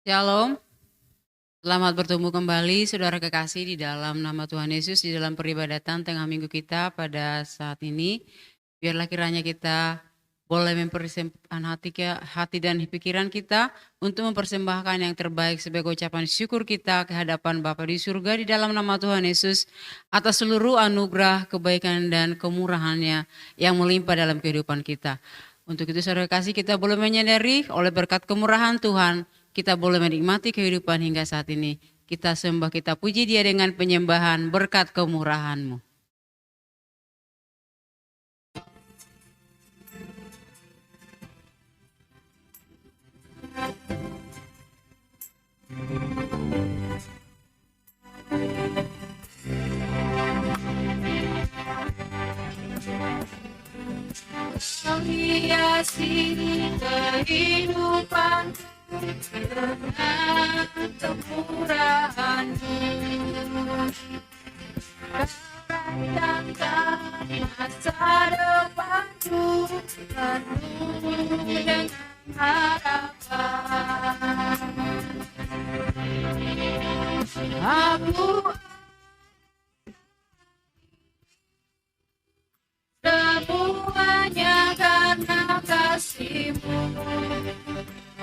Shalom, selamat bertemu kembali saudara kekasih di dalam nama Tuhan Yesus di dalam peribadatan tengah minggu kita pada saat ini. Biarlah kiranya kita boleh mempersembahkan hati dan pikiran kita untuk mempersembahkan yang terbaik sebagai ucapan syukur kita ke hadapan Bapa di surga di dalam nama Tuhan Yesus atas seluruh anugerah, kebaikan dan kemurahan-Nya yang melimpah dalam kehidupan kita. Untuk itu saudara kasih kita boleh menyadari oleh berkat kemurahan Tuhan kita boleh menikmati kehidupan hingga saat ini. Kita sembah, kita puji Dia dengan penyembahan berkat kemurahan-Mu. Menghiasi kehidupan dengan kemurahan-Mu, rancangkan masa depanku penuh dengan harapan. Aku semuanya karena kasih-Mu.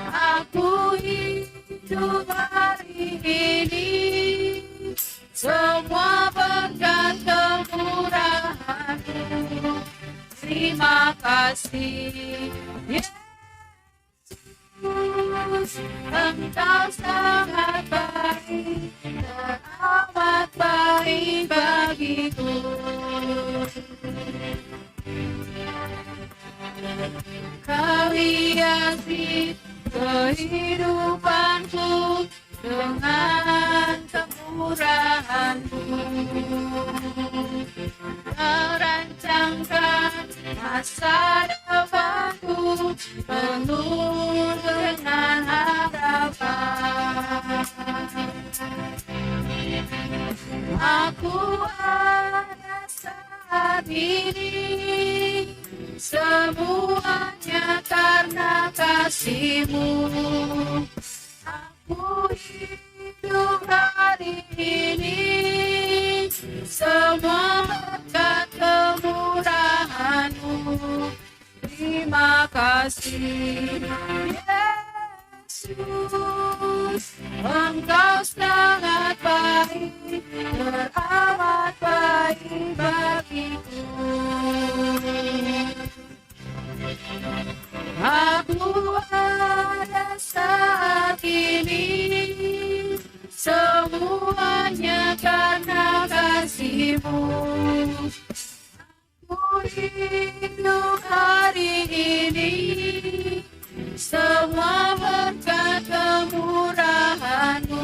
Aku hidup hari ini semua berkat kemurahan-Mu. Terima kasih Yesus, Engkau sangat baik, teramat baik bagiku. Kau hiasi kehidupanku dengan kemurahan-Mu, merancangkan masa depanku penuh dengan harapan. Aku ada saat ini semuanya karena kasih-Mu. Aku hidup hari ini semua berkat kemurahan-Mu. Terima kasih Yesus, Engkau sangat baik, teramat baik bagiku. Aku ada saat ini semuanya karena kasih-Mu. Aku hidup hari ini semua berkat kemurahan-Mu.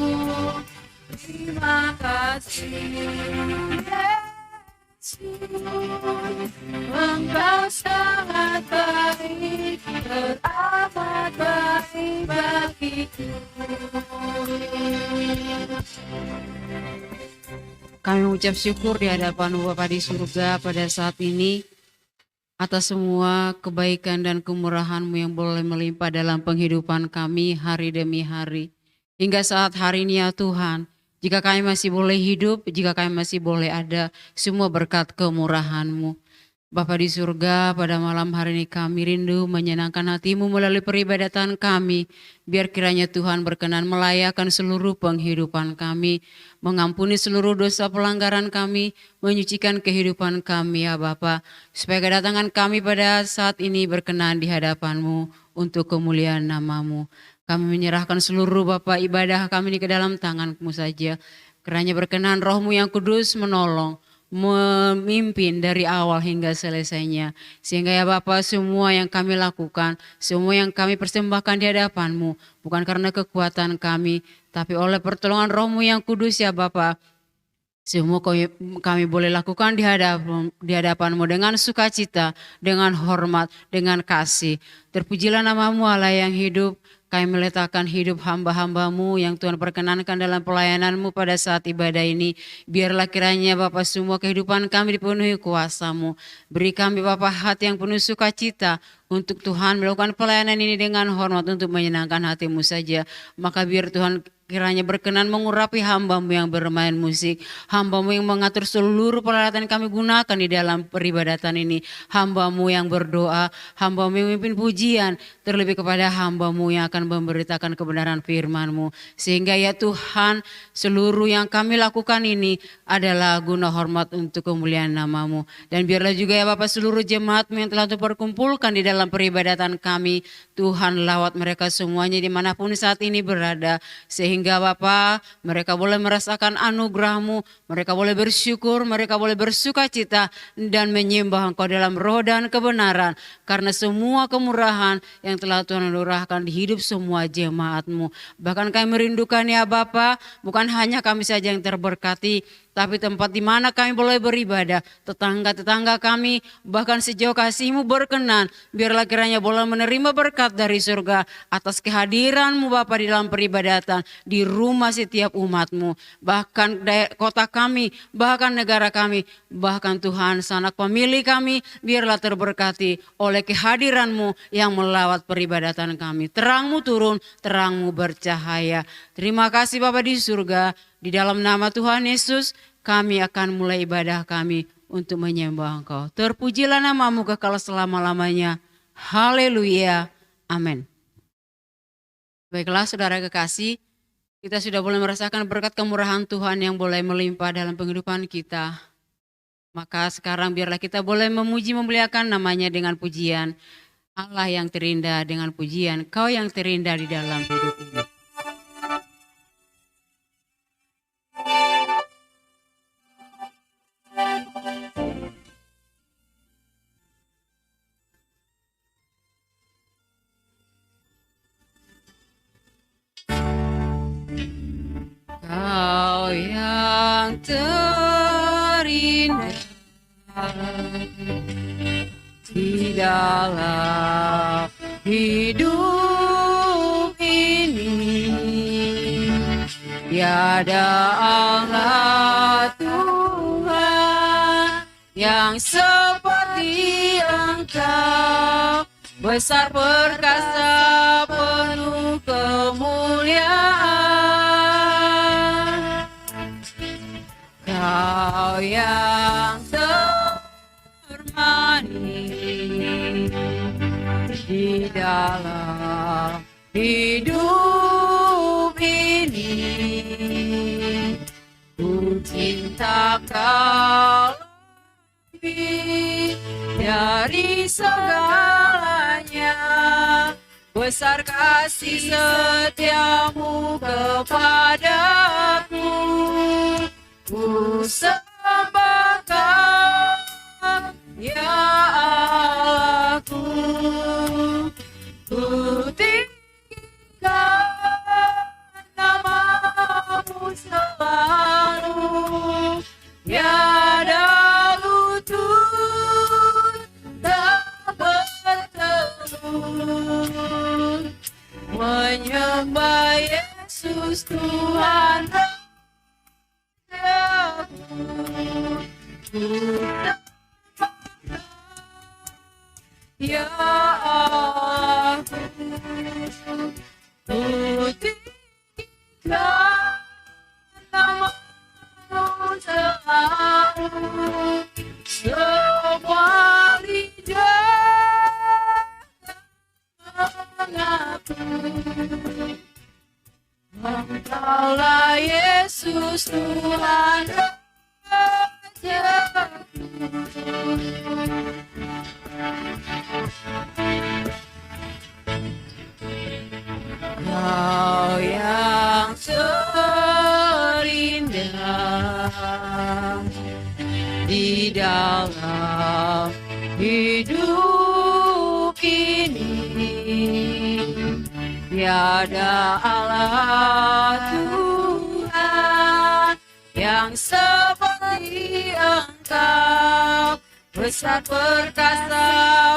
Terima kasih Engkau sangat baik, teramat baik bagiku. Kami mengucap syukur di hadapan Bapa di surga pada saat ini atas semua kebaikan dan kemurahan-Mu yang boleh melimpah dalam penghidupan kami hari demi hari. Hingga saat hari ini ya Tuhan, jika kami masih boleh hidup, jika kami masih boleh ada, semua berkat kemurahan-Mu. Bapa di surga, pada malam hari ini kami rindu menyenangkan hati-Mu melalui peribadatan kami. Biar kiranya Tuhan berkenan melayakan seluruh penghidupan kami, mengampuni seluruh dosa pelanggaran kami, menyucikan kehidupan kami ya Bapa. Supaya kedatangan kami pada saat ini berkenan di hadapan-Mu untuk kemuliaan nama-Mu. Kami menyerahkan seluruh Bapa ibadah kami ini ke dalam tangan-Mu saja. Kiranya berkenan Roh-Mu yang kudus menolong, memimpin dari awal hingga selesainya. Sehingga ya Bapa semua yang kami lakukan, semua yang kami persembahkan di hadapan-Mu, bukan karena kekuatan kami, tapi oleh pertolongan Roh-Mu yang kudus ya Bapa. Semua kami boleh lakukan di hadapan-Mu dengan sukacita, dengan hormat, dengan kasih. Terpujilah nama-Mu Allah yang hidup. Kami meletakkan hidup hamba-hambamu yang Tuhan perkenankan dalam pelayananmu pada saat ibadah ini. Biarlah kiranya Bapa semua kehidupan kami dipenuhi kuasa-Mu. Beri kami Bapa hati yang penuh sukacita untuk Tuhan melakukan pelayanan ini dengan hormat untuk menyenangkan hati-Mu saja. Maka biar Tuhan kiranya berkenan mengurapi hamba-Mu yang bermain musik, hamba-Mu yang mengatur seluruh peralatan kami gunakan di dalam peribadatan ini, hamba-Mu yang berdoa, hamba-Mu yang memimpin pujian, terlebih kepada hamba-Mu yang akan memberitakan kebenaran firman-Mu. Sehingga ya Tuhan, seluruh yang kami lakukan ini adalah guna hormat untuk kemuliaan nama-Mu. Dan biarlah juga ya Bapak seluruh jemaat-Mu yang telah terkumpulkan di dalam peribadatan kami, Tuhan lawat mereka semuanya dimanapun saat ini berada, sehingga Bapa mereka boleh merasakan anugerah-Mu, mereka boleh bersyukur, mereka boleh bersuka cita dan menyembah Engkau dalam roh dan kebenaran, karena semua kemurahan yang telah Tuhan anugerahkan di hidup semua jemaat-Mu. Bahkan kami merindukan ya Bapa, bukan hanya kami saja yang terberkati, tapi tempat di mana kami boleh beribadah, tetangga-tetangga kami, bahkan sejauh kasih-Mu berkenan, biarlah kiranya boleh menerima berkat dari surga atas kehadiran-Mu Bapa di dalam peribadatan, di rumah setiap umat-Mu, bahkan kota kami, bahkan negara kami, bahkan Tuhan sanak pemilih kami, biarlah terberkati oleh kehadiran-Mu yang melawat peribadatan kami. Terang-Mu turun, terang-Mu bercahaya. Terima kasih Bapa di surga. Di dalam nama Tuhan Yesus, kami akan mulai ibadah kami untuk menyembah Engkau. Terpujilah nama-Mu kekal selama-lamanya. Haleluya. Amin. Baiklah saudara kekasih, kita sudah boleh merasakan berkat kemurahan Tuhan yang boleh melimpah dalam kehidupan kita. Maka sekarang biarlah kita boleh memuji memuliakan namanya dengan pujian. Allah yang terindah dengan pujian, Kau yang terindah di dalam hidup ini. Kau yang terindah di dalam hidup ini, tiada Allah Tuhan yang seperti Engkau, besar perkasa penuh kemuliaan. Kau yang termanis di dalam hidup ini, ku cinta Kau lebih dari segalanya, besar kasih setiamu kepadaku. Ku sembah Kau, ya Allahku, ku tinggikan nama-Mu selalu, tiada lutut tak bertelur, menyembah Yesus Tuhan ya aku, ku tinggikan nama-Mu selalu, semua lidah mengaku Engkaulah Yesus Tuhan Rajaku. Kau yang terindah di dalam hidup ini, tiada Allah Tuhan yang seperti Engkau, besar perkasa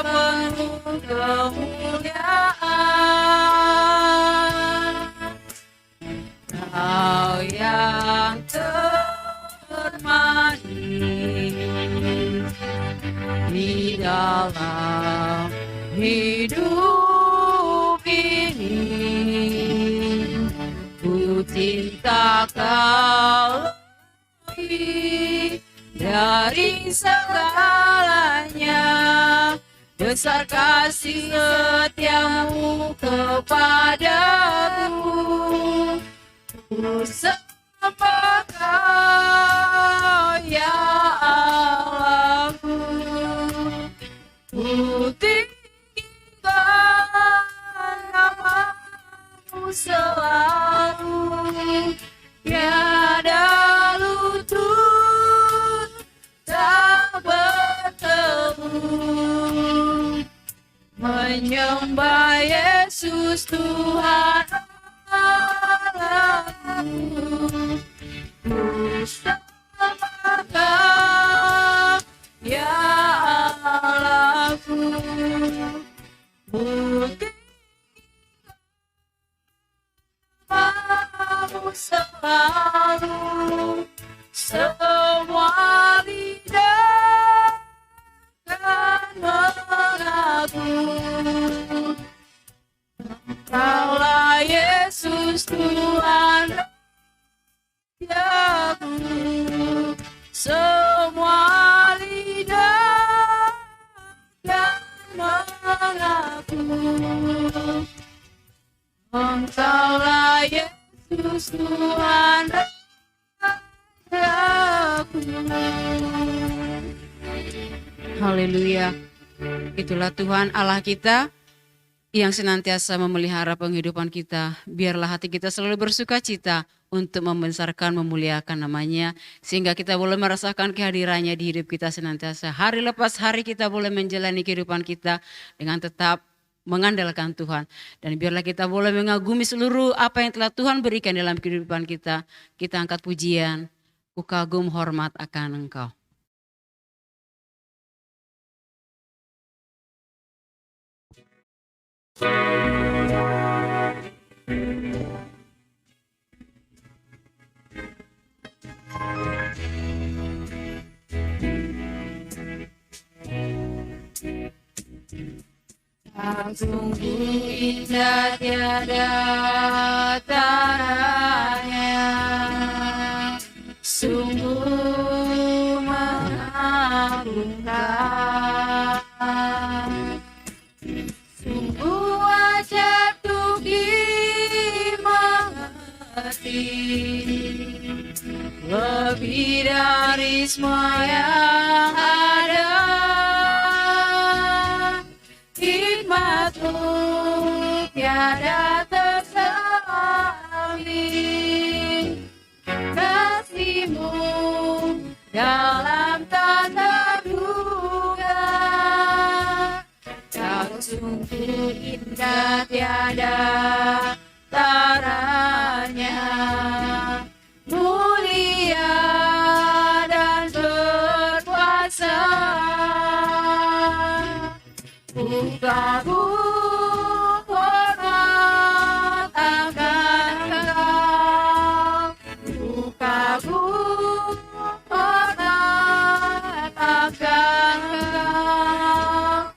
penuh kemuliaan. hidup ini, ku cinta Kau lebih dari segalanya. Besar kasih setiamu kepadaku, ku sembah Kau ya Allahku, ku tinggikan namamu selalu, tiada lutut tak bertemu. Menyembah Yesus Tuhan Allahku, ku sembah Kau ya Allahku, ku tinggikan selalu. Semua lidah akan mengaku, Kaulah Yesus Tuhan Rajaku. Semua lidah akan mengaku, Engkaulah Yesus Tuhan Rajaku. Haleluya. Itulah Tuhan Allah kita yang senantiasa memelihara penghidupan kita. Biarlah hati kita selalu bersuka cita untuk membesarkan, memuliakan namanya, sehingga kita boleh merasakan kehadirannya di hidup kita senantiasa. Hari lepas hari kita boleh menjalani kehidupan kita dengan tetap mengandalkan Tuhan. Dan biarlah kita boleh mengagumi seluruh apa yang telah Tuhan berikan dalam kehidupan kita. Kita angkat pujian, ku kagum hormat akan Engkau. Sungguh indah tiada taranya, sungguh mengagumkan, sungguh ajaib untuk dimengerti, lebih dari semua yang ada. Hikmat-Mu tiada tersaing, kasih-Mu dalam tak terduga. Kau sungguh indah tiada taranya, mulia dan berkuasa. Ku kagum hormat akan Engkau, ku kagum hormat akan Engkau.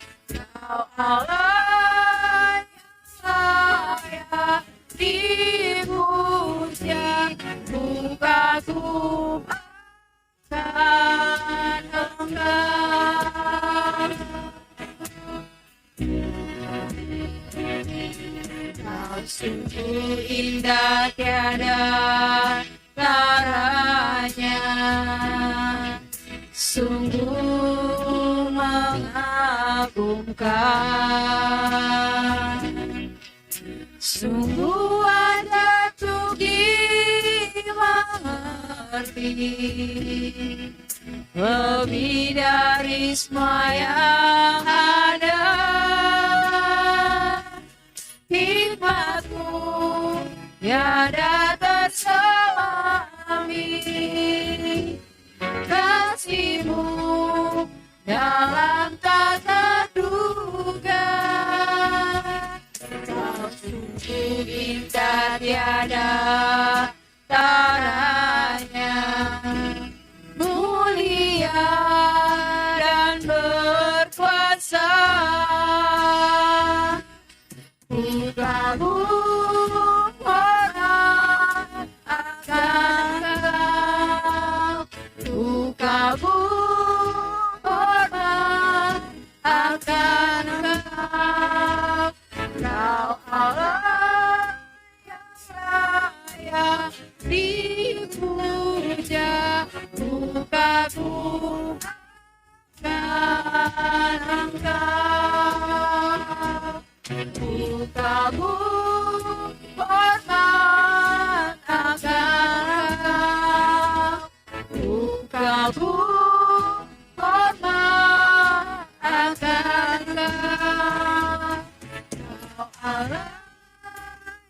Kau Allah yang dipuja, ku kagum akan Engkau. Kau sungguh indah tiada taranya, sungguh mengagumkan, sungguh ada untuk dimengerti, lebih dari semua yang ada. Hikmat-Mu tiada terselami, kasih-Mu dalam tak terduga. Kau sungguh indah tiada taranya, mulia dan berkuasa. Kamu hormat akan kamu hormat akan Kau Allah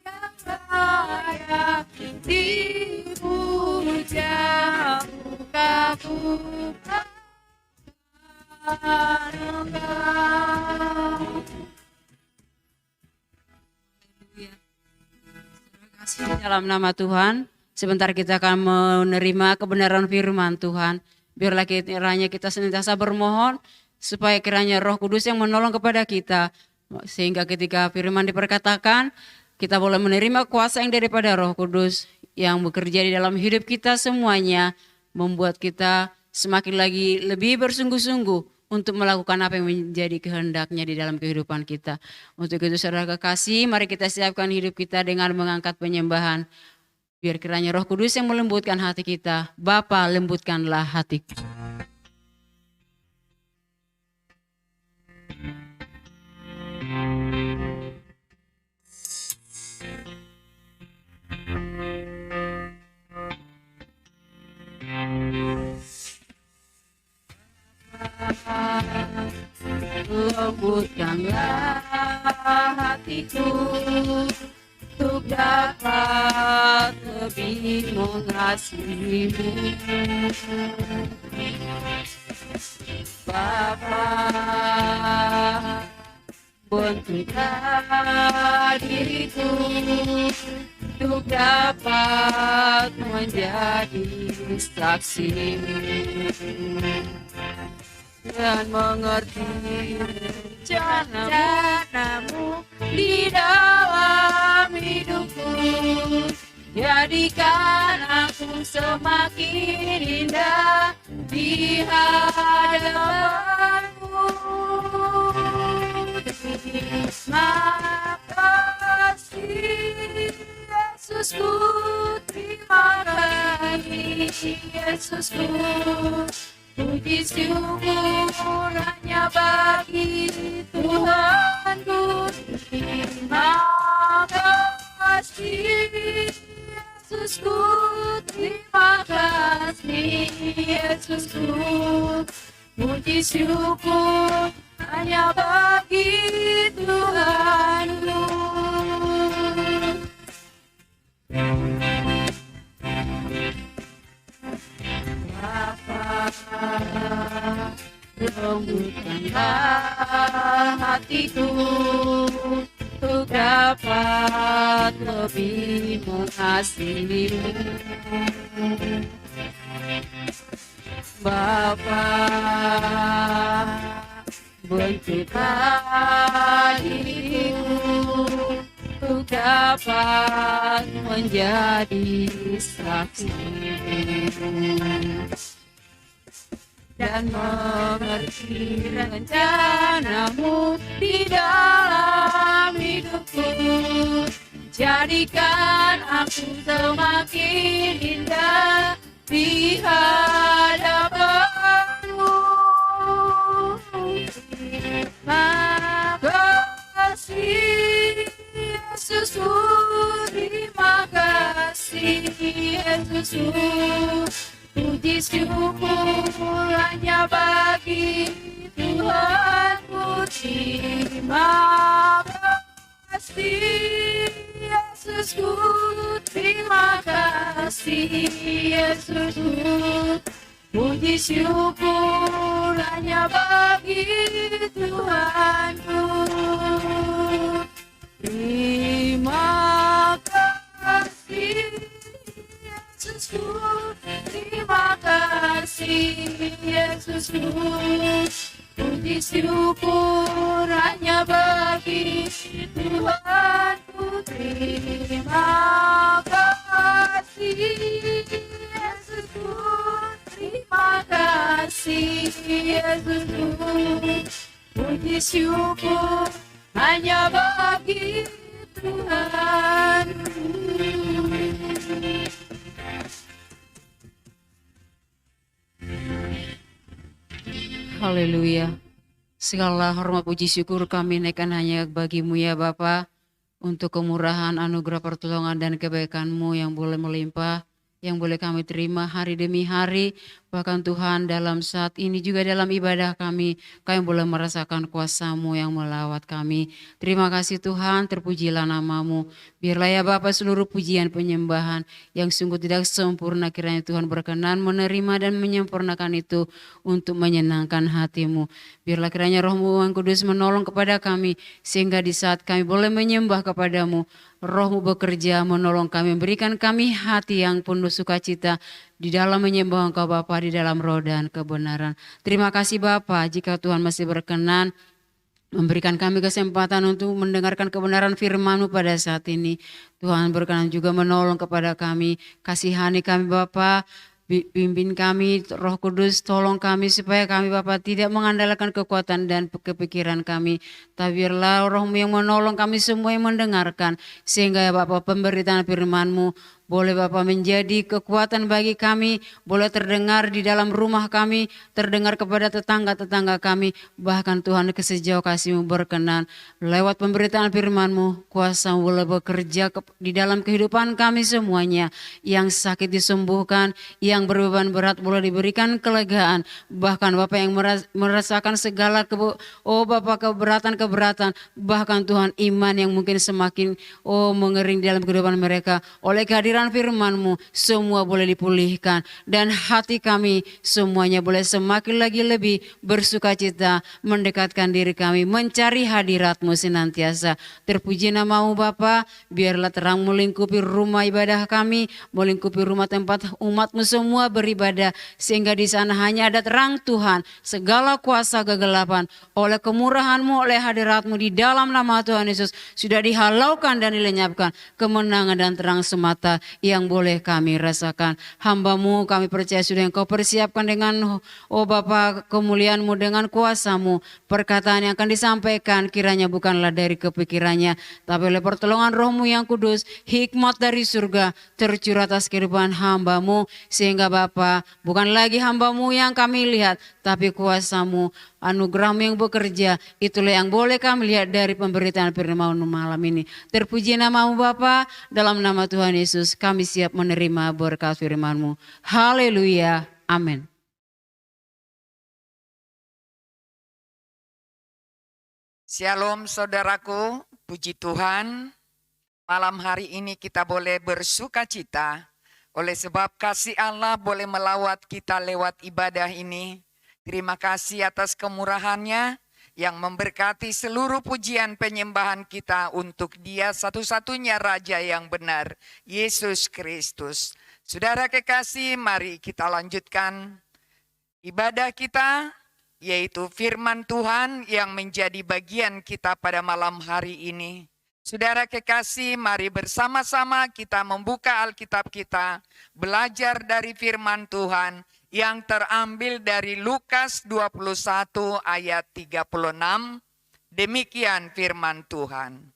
yang layak dipuja, kamu dalam nama Tuhan, sebentar kita akan menerima kebenaran firman Tuhan. Biarlah kiranya kita senantiasa bermohon supaya kiranya Roh Kudus yang menolong kepada kita, sehingga ketika firman diperkatakan, kita boleh menerima kuasa yang daripada Roh Kudus yang bekerja di dalam hidup kita semuanya, membuat kita semakin lagi lebih bersungguh-sungguh untuk melakukan apa yang menjadi kehendaknya di dalam kehidupan kita. Untuk itu saudara kekasih, mari kita siapkan hidup kita dengan mengangkat penyembahan. Biar kiranya Roh Kudus yang melembutkan hati kita. Bapa, lembutkanlah hatiku. Lembutkanlah hatiku untuk dapat lebih mengasihimu, Bapa. Bentuklah diriku untuk dapat menjadi saksi-Mu dan mengerti rencana-Mu di dalam hidupku. Jadikan aku semakin indah di hadapan-Mu. Terima kasih Yesusku, terima kasih Yesusku. Puji syukur hanya bagi Tuhanku. Terima kasih Yesusku, terima kasih Yesusku. Puji syukur hanya bagi Tuhanku. Bapa, lembutkanlah hatiku untuk dapat lebih mengasihimu, Bapa. Bentuklah diriku untuk dapat menjadi saksi dan mengerti rencana-Mu di dalam hidupku. Jadikan aku semakin indah di hadapan-Mu. Terima kasih Yesusku, terima kasih Yesusku. Puji syukur hanya bagi Tuhanku. Terima kasih Yesusku, terima kasih Yesusku. Puji syukur hanya bagi Tuhanku. Terima kasih Yesusku, terima kasih Yesusku. Puji syukur hanya bagi Tuhanku. Terima kasih Yesusku, terima kasih Yesusku. Puji syukur hanya bagi Tuhan. Haleluya. Segala hormat puji syukur kami naikkan hanya bagimu ya Bapa, untuk kemurahan, anugerah, pertolongan, dan kebaikan-Mu yang boleh melimpah, yang boleh kami terima hari demi hari. Bahkan Tuhan dalam saat ini juga dalam ibadah kami boleh merasakan kuasa-Mu yang melawat kami. Terima kasih Tuhan, terpujilah nama-Mu. Biarlah ya Bapa seluruh pujian penyembahan yang sungguh tidak sempurna, kiranya Tuhan berkenan menerima dan menyempurnakan itu untuk menyenangkan hati-Mu. Biarlah kiranya Roh-Mu yang kudus menolong kepada kami, sehingga di saat kami boleh menyembah kepadamu, Roh-Mu bekerja menolong kami, memberikan kami hati yang penuh sukacita di dalam menyembah Engkau Bapa, di dalam roh dan kebenaran. Terima kasih Bapa, jika Tuhan masih berkenan memberikan kami kesempatan untuk mendengarkan kebenaran firman-Mu pada saat ini. Tuhan berkenan juga menolong kepada kami, kasihani kami Bapa, pimpin kami, Roh Kudus tolong kami supaya kami Bapa tidak mengandalkan kekuatan dan kepikiran kami. Tapi biarlah Roh-Mu yang menolong kami semua yang mendengarkan. Sehingga ya Bapa pemberitaan firman-Mu boleh Bapa menjadi kekuatan bagi kami, boleh terdengar di dalam rumah kami, terdengar kepada tetangga-tetangga kami, bahkan Tuhan kesejauh kasih-Mu berkenan. Lewat pemberitaan firman-Mu, kuasa-Mu boleh bekerja di dalam kehidupan kami semuanya. Yang sakit disembuhkan, yang berbeban berat boleh diberikan kelegaan. Bahkan Bapa yang merasakan segala keberatan, bahkan Tuhan iman yang mungkin semakin mengering dalam kehidupan mereka. Oleh kehadiran firman-Mu semua boleh dipulihkan, dan hati kami semuanya boleh semakin lagi lebih bersukacita mendekatkan diri kami, mencari hadirat-Mu senantiasa. Terpuji nama-Mu Bapa, biarlah terang melingkupi rumah ibadah kami, melingkupi rumah tempat umat-Mu semua beribadah, sehingga di sana hanya ada terang Tuhan. Segala kuasa kegelapan oleh kemurahan-Mu, oleh hadirat-Mu di dalam nama Tuhan Yesus sudah dihalaukan dan dilenyapkan. Kemenangan dan terang semata yang boleh kami rasakan. Hamba-Mu kami percaya sudah Engkau persiapkan dengan Bapa kemuliaan-Mu, dengan kuasa-Mu. Perkataan yang akan disampaikan kiranya bukanlah dari kepikirannya, tapi oleh pertolongan Roh-Mu yang kudus, hikmat dari surga tercurah atas kehidupan hamba-Mu, sehingga Bapa bukan lagi hamba-Mu yang kami lihat, tapi kuasa-Mu, anugerah-Mu yang bekerja. Itulah yang boleh kami lihat dari pemberitaan firman-Mu malam ini. Terpuji nama-Mu Bapa, dalam nama Tuhan Yesus kami siap menerima berkat firman-Mu. Haleluya, amin. Shalom saudaraku, puji Tuhan. Malam hari ini kita boleh bersuka cita oleh sebab kasih Allah boleh melawat kita lewat ibadah ini. Terima kasih atas kemurahan-Nya yang memberkati seluruh pujian penyembahan kita untuk Dia satu-satunya Raja yang benar, Yesus Kristus. Saudara kekasih, mari kita lanjutkan ibadah kita, yaitu firman Tuhan yang menjadi bagian kita pada malam hari ini. Saudara kekasih, mari bersama-sama kita membuka Alkitab kita, belajar dari firman Tuhan yang terambil dari Lukas 21 ayat 36. Demikian firman Tuhan.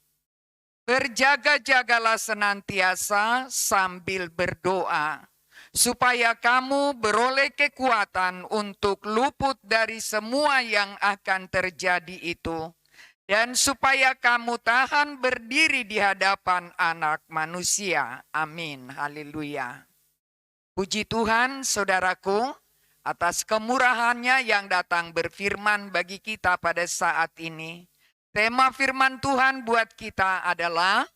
Berjaga-jagalah senantiasa sambil berdoa, supaya kamu beroleh kekuatan untuk luput dari semua yang akan terjadi itu, dan supaya kamu tahan berdiri di hadapan Anak Manusia. Amin. Haleluya. Puji Tuhan saudaraku, atas kemurahan-Nya yang datang berfirman bagi kita pada saat ini. Tema firman Tuhan buat kita adalah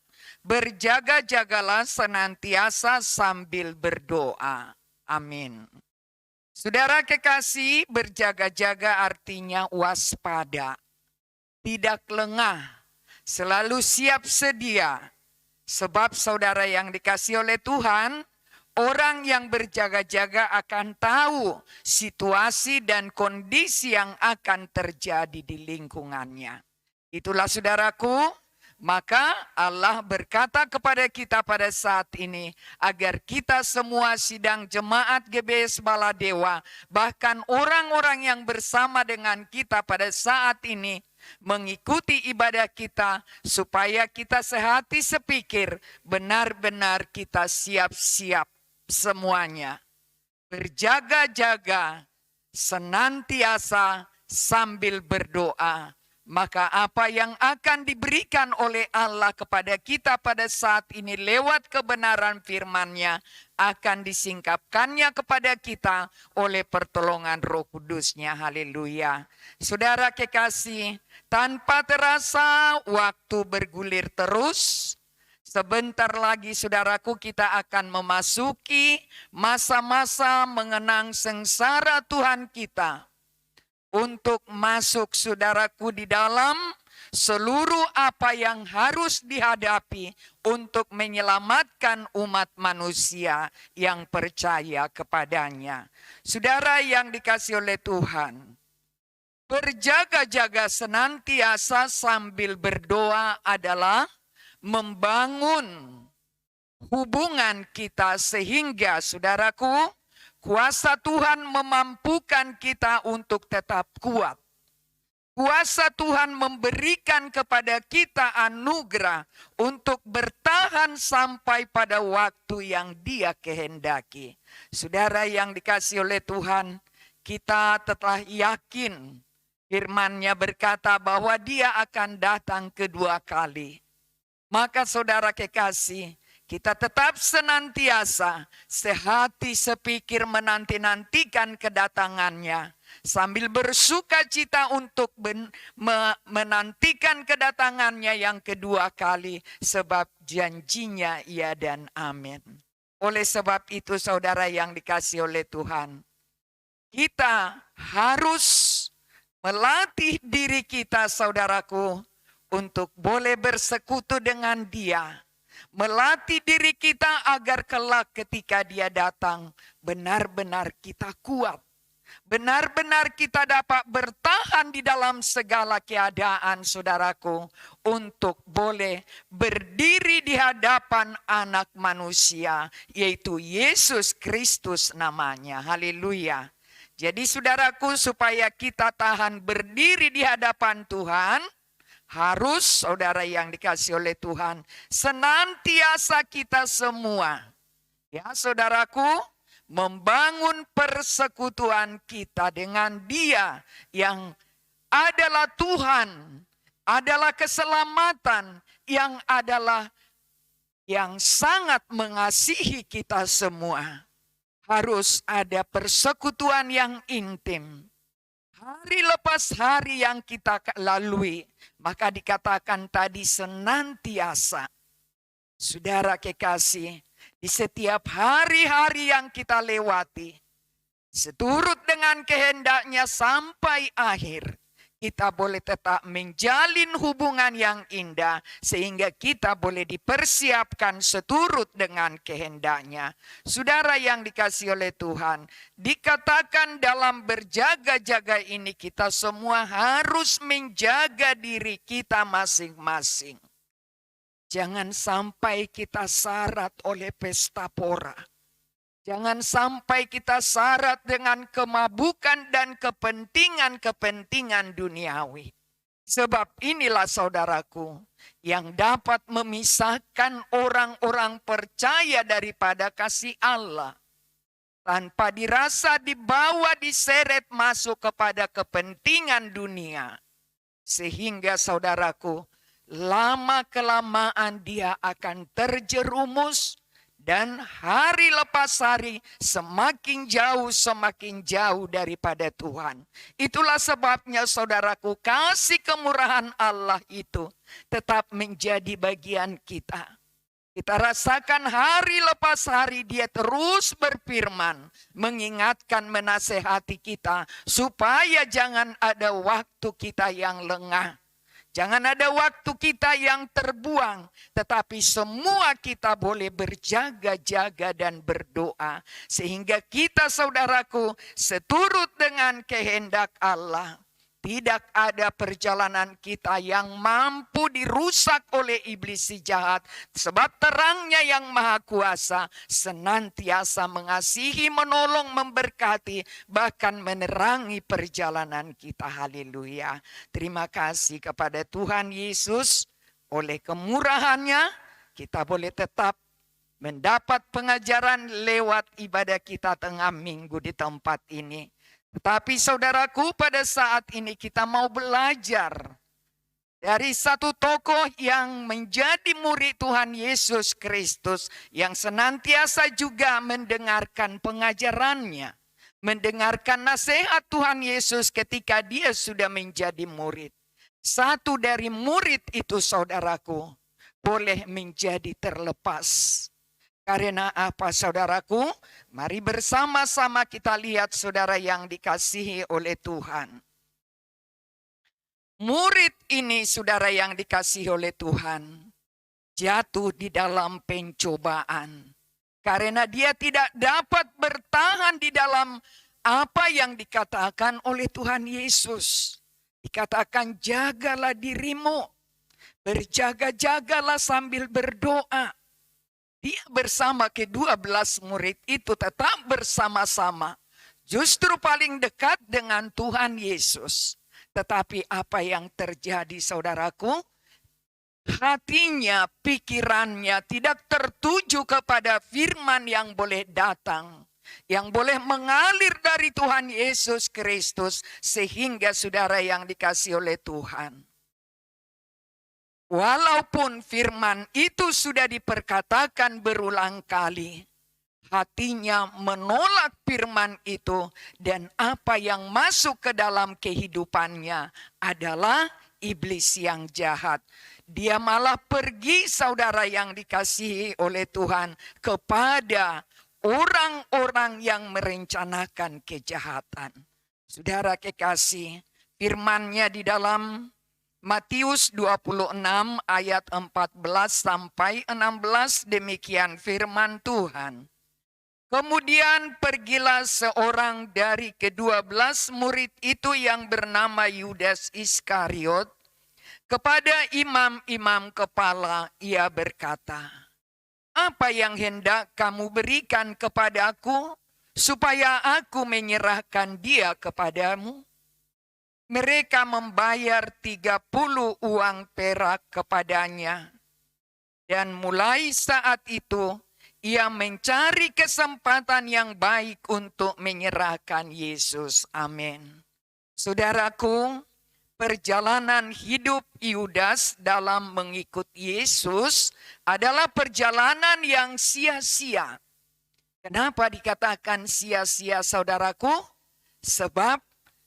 berjaga-jagalah senantiasa sambil berdoa. Amin. Saudara kekasih, berjaga-jaga artinya waspada, tidak lengah, selalu siap sedia. Sebab saudara yang dikasihi oleh Tuhan, orang yang berjaga-jaga akan tahu situasi dan kondisi yang akan terjadi di lingkungannya. Itulah saudaraku, maka Allah berkata kepada kita pada saat ini, agar kita semua sidang jemaat GBS Baladewa, bahkan orang-orang yang bersama dengan kita pada saat ini, mengikuti ibadah kita, supaya kita sehati sepikir, benar-benar kita siap-siap semuanya. Berjaga-jaga senantiasa sambil berdoa. Maka apa yang akan diberikan oleh Allah kepada kita pada saat ini lewat kebenaran firman-Nya akan disingkapkannya kepada kita oleh pertolongan Roh Kudus-Nya. Haleluya. Saudara kekasih, tanpa terasa waktu bergulir terus. Sebentar lagi saudaraku kita akan memasuki masa-masa mengenang sengsara Tuhan kita. Untuk masuk saudaraku di dalam seluruh apa yang harus dihadapi untuk menyelamatkan umat manusia yang percaya kepadanya. Saudara yang dikasihi oleh Tuhan, berjaga-jaga senantiasa sambil berdoa adalah membangun hubungan kita sehingga saudaraku, kuasa Tuhan memampukan kita untuk tetap kuat. Kuasa Tuhan memberikan kepada kita anugerah untuk bertahan sampai pada waktu yang Dia kehendaki. Saudara yang dikasihi oleh Tuhan, kita telah yakin firman-Nya berkata bahwa Dia akan datang kedua kali. Maka saudara kekasih, kita tetap senantiasa sehati sepikir menanti-nantikan kedatangannya. Sambil bersuka cita untuk menantikan kedatangannya yang kedua kali. Sebab janjinya iya dan amin. Oleh sebab itu saudara yang dikasihi oleh Tuhan, kita harus melatih diri kita saudaraku untuk boleh bersekutu dengan Dia. Melatih diri kita agar kelak ketika Dia datang, benar-benar kita kuat. Benar-benar kita dapat bertahan di dalam segala keadaan saudaraku. Untuk boleh berdiri di hadapan anak manusia, yaitu Yesus Kristus namanya. Haleluya. Jadi saudaraku, supaya kita tahan berdiri di hadapan Tuhan, harus saudara yang dikasihi oleh Tuhan, senantiasa kita semua, ya saudaraku, membangun persekutuan kita dengan Dia yang adalah Tuhan, adalah keselamatan, yang adalah yang sangat mengasihi kita semua. Harus ada persekutuan yang intim. Hari lepas hari yang kita lalui, maka dikatakan tadi senantiasa. Saudara kekasih, di setiap hari-hari yang kita lewati, seturut dengan kehendaknya sampai akhir, kita boleh tetap menjalin hubungan yang indah sehingga kita boleh dipersiapkan seturut dengan kehendaknya. Saudara yang dikasihi oleh Tuhan, dikatakan dalam berjaga-jaga ini kita semua harus menjaga diri kita masing-masing. Jangan sampai kita syarat oleh pesta pora. Jangan sampai kita syarat dengan kemabukan dan kepentingan-kepentingan duniawi. Sebab inilah saudaraku yang dapat memisahkan orang-orang percaya daripada kasih Allah. Tanpa dirasa dibawa diseret masuk kepada kepentingan dunia. Sehingga saudaraku, lama-kelamaan dia akan terjerumus. Dan hari lepas hari semakin jauh daripada Tuhan. Itulah sebabnya saudaraku, kasih kemurahan Allah itu tetap menjadi bagian kita. Kita rasakan hari lepas hari Dia terus berfirman, mengingatkan, menasehati kita supaya jangan ada waktu kita yang lengah. Jangan ada waktu kita yang terbuang, tetapi semua kita boleh berjaga-jaga dan berdoa. Sehingga kita saudaraku seturut dengan kehendak Allah. Tidak ada perjalanan kita yang mampu dirusak oleh iblis si jahat. Sebab terangnya yang maha kuasa senantiasa mengasihi, menolong, memberkati, bahkan menerangi perjalanan kita. Haleluya. Terima kasih kepada Tuhan Yesus. Oleh kemurahannya kita boleh tetap mendapat pengajaran lewat ibadah kita tengah minggu di tempat ini. Tetapi saudaraku, pada saat ini kita mau belajar dari satu tokoh yang menjadi murid Tuhan Yesus Kristus, yang senantiasa juga mendengarkan pengajarannya, mendengarkan nasihat Tuhan Yesus ketika dia sudah menjadi murid. Satu dari murid itu, saudaraku, boleh menjadi terlepas. Karena apa, saudaraku? Mari bersama-sama kita lihat, saudara yang dikasihi oleh Tuhan. Murid ini, saudara yang dikasihi oleh Tuhan, jatuh di dalam pencobaan. Karena dia tidak dapat bertahan di dalam apa yang dikatakan oleh Tuhan Yesus. Dikatakan, jagalah dirimu, berjaga-jagalah sambil berdoa. Dia bersama ke-12 murid itu tetap bersama-sama. Justru paling dekat dengan Tuhan Yesus. Tetapi apa yang terjadi, saudaraku? Hatinya, pikirannya tidak tertuju kepada firman yang boleh datang, yang boleh mengalir dari Tuhan Yesus Kristus, sehingga saudara yang dikasihi oleh Tuhan, walaupun firman itu sudah diperkatakan berulang kali, hatinya menolak firman itu, dan apa yang masuk ke dalam kehidupannya adalah iblis yang jahat. Dia malah pergi, saudara yang dikasihi oleh Tuhan, kepada orang-orang yang merencanakan kejahatan. Saudara kekasih, firman-Nya di dalam Matius 26 ayat 14 sampai 16, demikian firman Tuhan. Kemudian pergilah seorang dari ke-12 murid itu yang bernama Yudas Iskariot kepada imam-imam kepala. Ia berkata, apa yang hendak kamu berikan kepadaku supaya aku menyerahkan dia kepadamu? Mereka membayar 30 uang perak kepadanya. Dan mulai saat itu, ia mencari kesempatan yang baik untuk menyerahkan Yesus. Amin. Saudaraku, perjalanan hidup Yudas dalam mengikut Yesus adalah perjalanan yang sia-sia. Kenapa dikatakan sia-sia, saudaraku? Sebab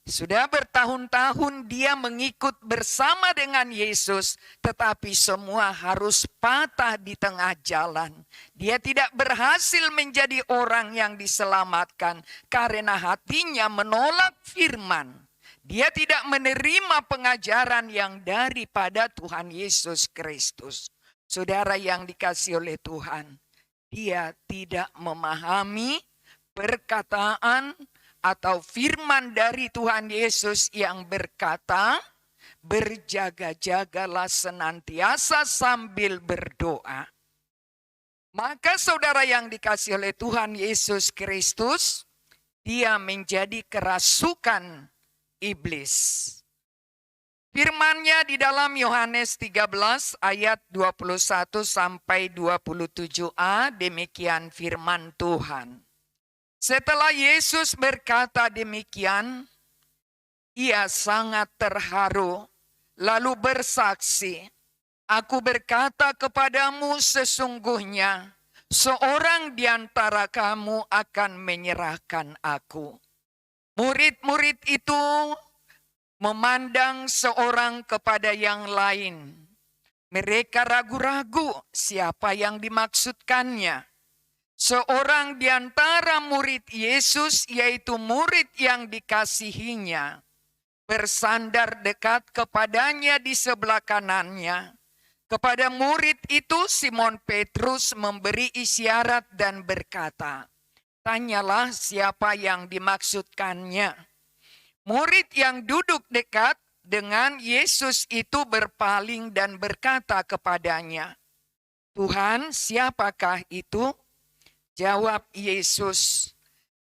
sudah bertahun-tahun dia mengikut bersama dengan Yesus, tetapi semua harus patah di tengah jalan. Dia tidak berhasil menjadi orang yang diselamatkan karena hatinya menolak firman. Dia tidak menerima pengajaran yang daripada Tuhan Yesus Kristus. Saudara yang dikasihi oleh Tuhan, dia tidak memahami perkataan atau firman dari Tuhan Yesus yang berkata, berjaga-jagalah senantiasa sambil berdoa. Maka saudara yang dikasihi oleh Tuhan Yesus Kristus, dia menjadi kerasukan iblis. Firman-Nya di dalam Yohanes 13 ayat 21 sampai 27a, demikian firman Tuhan. Setelah Yesus berkata demikian, ia sangat terharu, lalu bersaksi, aku berkata kepadamu sesungguhnya, seorang di antara kamu akan menyerahkan aku. Murid-murid itu memandang seorang kepada yang lain. Mereka ragu-ragu siapa yang dimaksudkannya. Seorang di antara murid Yesus, yaitu murid yang dikasihinya, bersandar dekat kepadanya di sebelah kanannya. Kepada murid itu Simon Petrus memberi isyarat dan berkata, tanyalah siapa yang dimaksudkannya. Murid yang duduk dekat dengan Yesus itu berpaling dan berkata kepadanya, Tuhan, siapakah itu? Jawab Yesus,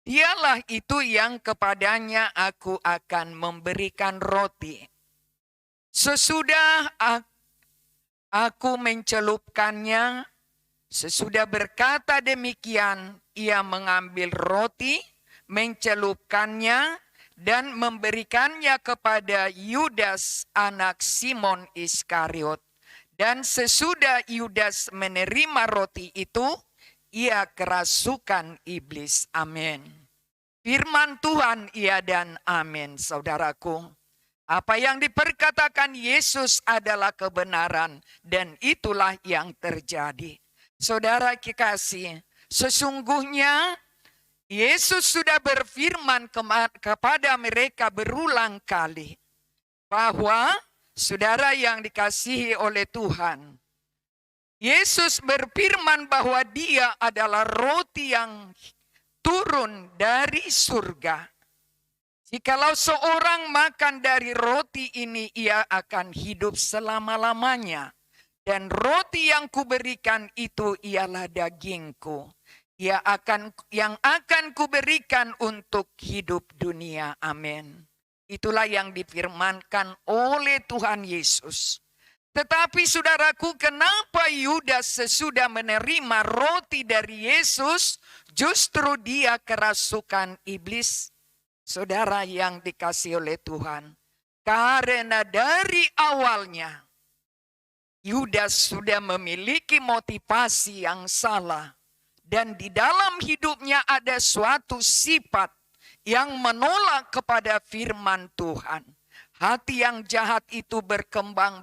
dialah itu yang kepadanya aku akan memberikan roti. Sesudah aku mencelupkannya, sesudah berkata demikian, ia mengambil roti, mencelupkannya, dan memberikannya kepada Yudas anak Simon Iskariot. Dan sesudah Yudas menerima roti itu, ia kerasukan iblis. Amin. Firman Tuhan iya dan amin, saudaraku. Apa yang diperkatakan Yesus adalah kebenaran dan itulah yang terjadi. Saudara kekasih, sesungguhnya Yesus sudah berfirman kepada mereka berulang kali bahwa saudara yang dikasihi oleh Tuhan, Yesus berfirman bahwa Dia adalah roti yang turun dari surga. Jikalau seorang makan dari roti ini, ia akan hidup selama-lamanya. Dan roti yang kuberikan itu ialah dagingku. Yang akan kuberikan untuk hidup dunia. Amin. Itulah yang difirmankan oleh Tuhan Yesus. Tetapi saudaraku, kenapa Yudas sesudah menerima roti dari Yesus, justru dia kerasukan iblis? Saudara yang dikasihi oleh Tuhan, karena dari awalnya Yudas sudah memiliki motivasi yang salah. Dan di dalam hidupnya ada suatu sifat yang menolak kepada firman Tuhan. Hati yang jahat itu berkembang.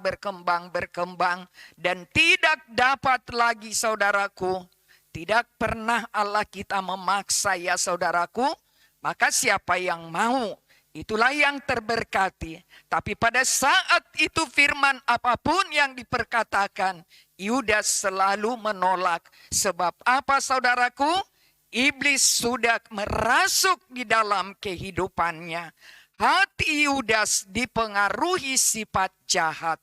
Dan tidak dapat lagi, saudaraku. Tidak pernah Allah kita memaksa, ya saudaraku. Maka siapa yang mau, itulah yang terberkati. Tapi pada saat itu firman apapun yang diperkatakan, Yudas selalu menolak. Sebab apa, saudaraku? Iblis sudah merasuk di dalam kehidupannya. Hati Yudas dipengaruhi sifat jahat.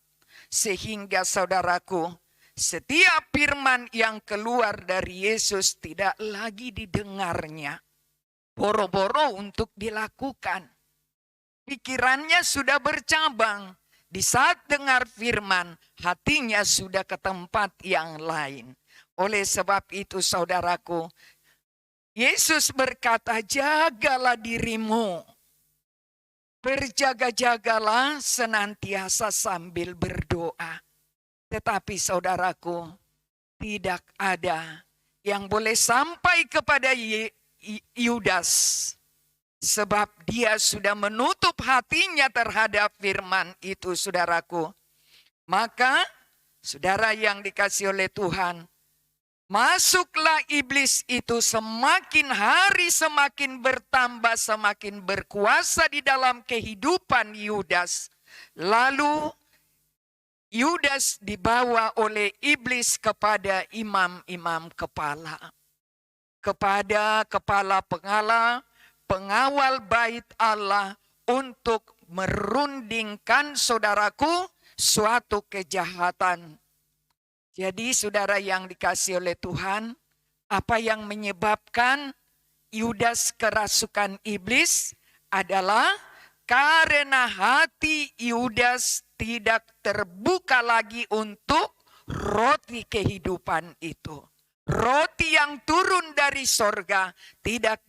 Sehingga saudaraku, setiap firman yang keluar dari Yesus tidak lagi didengarnya. Boro-boro untuk dilakukan. Pikirannya sudah bercabang. Di saat dengar firman, hatinya sudah ke tempat yang lain. Oleh sebab itu, saudaraku, Yesus berkata, jagalah dirimu. Berjaga-jagalah senantiasa sambil berdoa. Tetapi saudaraku, tidak ada yang boleh sampai kepada Yudas. Sebab dia sudah menutup hatinya terhadap firman itu, saudaraku. Maka, saudara yang dikasihi oleh Tuhan, masuklah iblis itu semakin hari semakin bertambah, semakin berkuasa di dalam kehidupan Yudas. Lalu, Yudas dibawa oleh iblis kepada imam-imam kepala. Kepada kepala pengawal bait Allah untuk merundingkan, saudaraku, suatu kejahatan. Jadi saudara yang dikasihi oleh Tuhan, apa yang menyebabkan Yudas kerasukan iblis adalah karena hati Yudas tidak terbuka lagi untuk roti kehidupan itu. Roti yang turun dari sorga tidak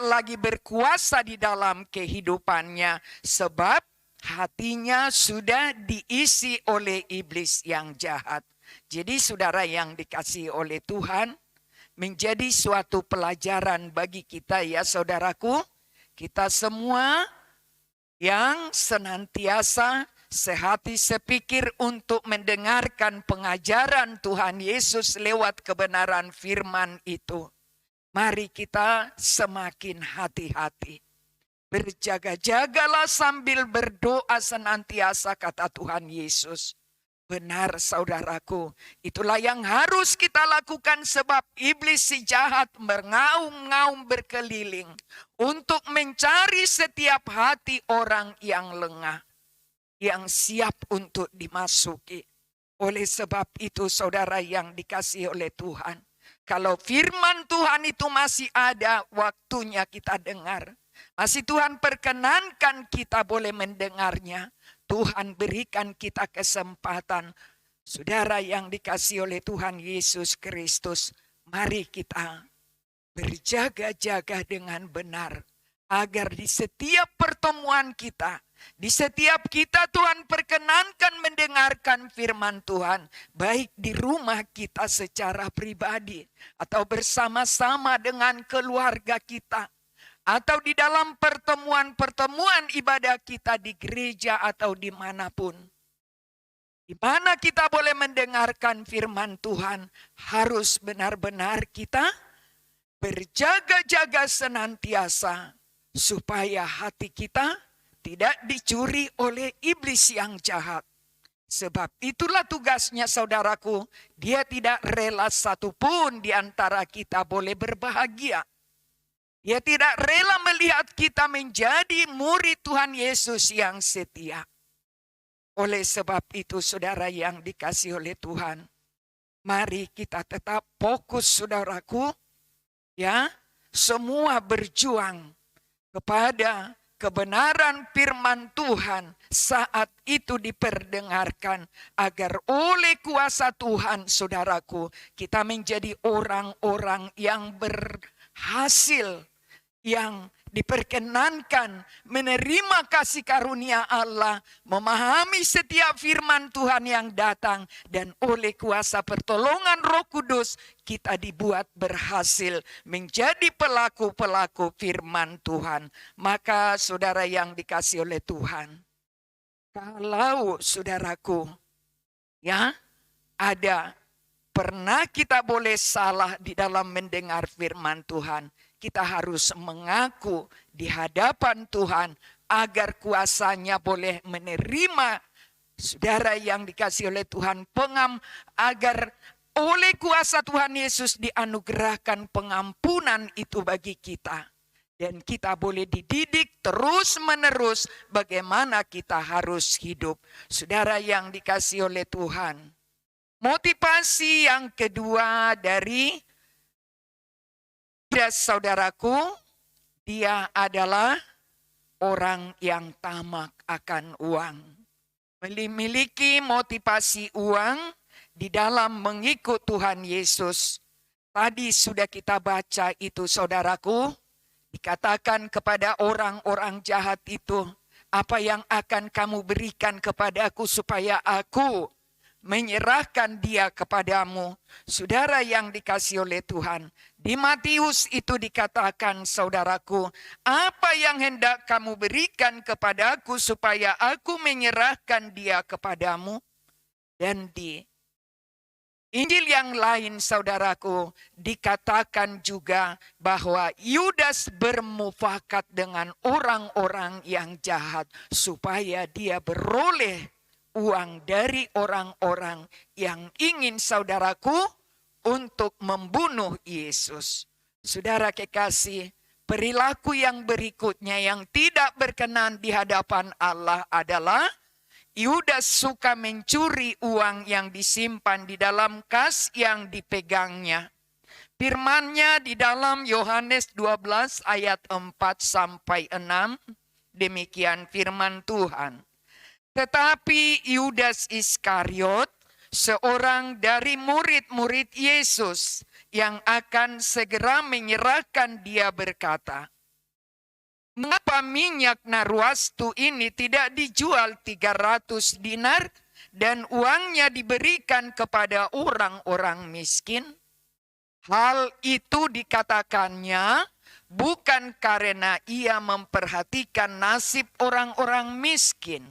lagi berkuasa di dalam kehidupannya. Sebab hatinya sudah diisi oleh iblis yang jahat. Jadi saudara yang dikasihi oleh Tuhan, menjadi suatu pelajaran bagi kita, ya saudaraku. Kita semua yang senantiasa sehati sepikir untuk mendengarkan pengajaran Tuhan Yesus lewat kebenaran firman itu. Mari kita semakin hati-hati. Berjaga-jagalah sambil berdoa senantiasa, kata Tuhan Yesus. Benar saudaraku, itulah yang harus kita lakukan sebab iblis si jahat mengaum-ngaum berkeliling untuk mencari setiap hati orang yang lengah, yang siap untuk dimasuki. Oleh sebab itu saudara yang dikasihi oleh Tuhan, kalau firman Tuhan itu masih ada, waktunya kita dengar. Masih Tuhan perkenankan kita boleh mendengarnya. Tuhan berikan kita kesempatan. Saudara yang dikasihi oleh Tuhan Yesus Kristus, mari kita berjaga-jaga dengan benar. agar di setiap pertemuan kita, di setiap kita Tuhan perkenankan mendengarkan firman Tuhan, baik di rumah kita secara pribadi, atau bersama-sama dengan keluarga kita, atau di dalam pertemuan-pertemuan ibadah kita di gereja atau dimanapun. Di mana kita boleh mendengarkan firman Tuhan, harus benar-benar kita berjaga-jaga senantiasa, supaya hati kita tidak dicuri oleh iblis yang jahat. Sebab itulah tugasnya saudaraku, dia tidak rela satupun di antara kita boleh berbahagia. Dia tidak rela melihat kita menjadi murid Tuhan Yesus yang setia. Oleh sebab itu saudara yang dikasihi oleh Tuhan, mari kita tetap fokus saudaraku, ya, semua berjuang kepada kebenaran firman Tuhan saat itu diperdengarkan, agar oleh kuasa Tuhan saudaraku, kita menjadi orang-orang yang berhasil, yang diperkenankan menerima kasih karunia Allah, memahami setiap firman Tuhan yang datang, dan oleh kuasa pertolongan Roh Kudus kita dibuat berhasil menjadi pelaku-pelaku firman Tuhan. Maka saudara yang dikasihi oleh Tuhan, kalau saudaraku, ya, ada pernah kita boleh salah di dalam mendengar firman Tuhan, kita harus mengaku di hadapan Tuhan agar kuasanya boleh menerima saudara yang dikasihi oleh Tuhan, agar oleh kuasa Tuhan Yesus dianugerahkan pengampunan itu bagi kita. Dan kita boleh dididik terus menerus bagaimana kita harus hidup. Saudara yang dikasihi oleh Tuhan, motivasi yang kedua dari saudaraku, dia adalah orang yang tamak akan uang. Memiliki motivasi uang di dalam mengikut Tuhan Yesus. Tadi sudah kita baca itu saudaraku, dikatakan kepada orang-orang jahat itu, apa yang akan kamu berikan kepadaku supaya aku menyerahkan dia kepadamu. Saudara yang dikasihi oleh Tuhan, di Matius itu dikatakan saudaraku, apa yang hendak kamu berikan kepadaku supaya aku menyerahkan dia kepadamu? Dan di Injil yang lain saudaraku dikatakan juga bahwa Yudas bermufakat dengan orang-orang yang jahat supaya dia beroleh uang dari orang-orang yang ingin saudaraku untuk membunuh Yesus. Saudara kekasih, perilaku yang berikutnya yang tidak berkenan di hadapan Allah adalah Yudas suka mencuri uang yang disimpan di dalam kas yang dipegangnya. Firman-Nya di dalam Yohanes 12 ayat 4 sampai 6, demikian firman Tuhan. Tetapi Yudas Iskariot, seorang dari murid-murid Yesus yang akan segera menyerahkan dia, berkata, mengapa minyak narwastu ini tidak dijual 300 dinar dan uangnya diberikan kepada orang-orang miskin? Hal itu dikatakannya bukan karena ia memperhatikan nasib orang-orang miskin,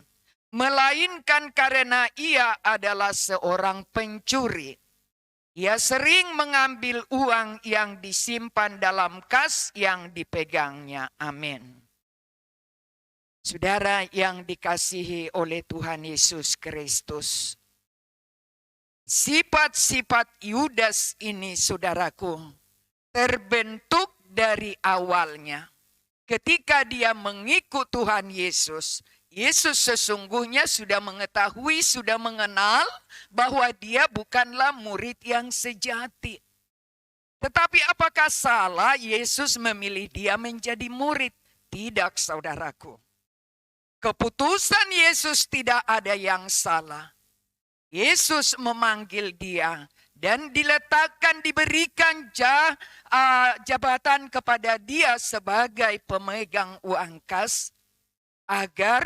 melainkan karena ia adalah seorang pencuri. Ia sering mengambil uang yang disimpan dalam kas yang dipegangnya. Amin. Saudara yang dikasihi oleh Tuhan Yesus Kristus, sifat-sifat Yudas ini saudaraku terbentuk dari awalnya. Ketika dia mengikut Tuhan Yesus, Yesus sesungguhnya sudah mengetahui, sudah mengenal bahwa dia bukanlah murid yang sejati. Tetapi apakah salah Yesus memilih dia menjadi murid? Tidak, saudaraku. Keputusan Yesus tidak ada yang salah. Yesus memanggil dia dan diberikan jabatan kepada dia sebagai pemegang uang kas, agar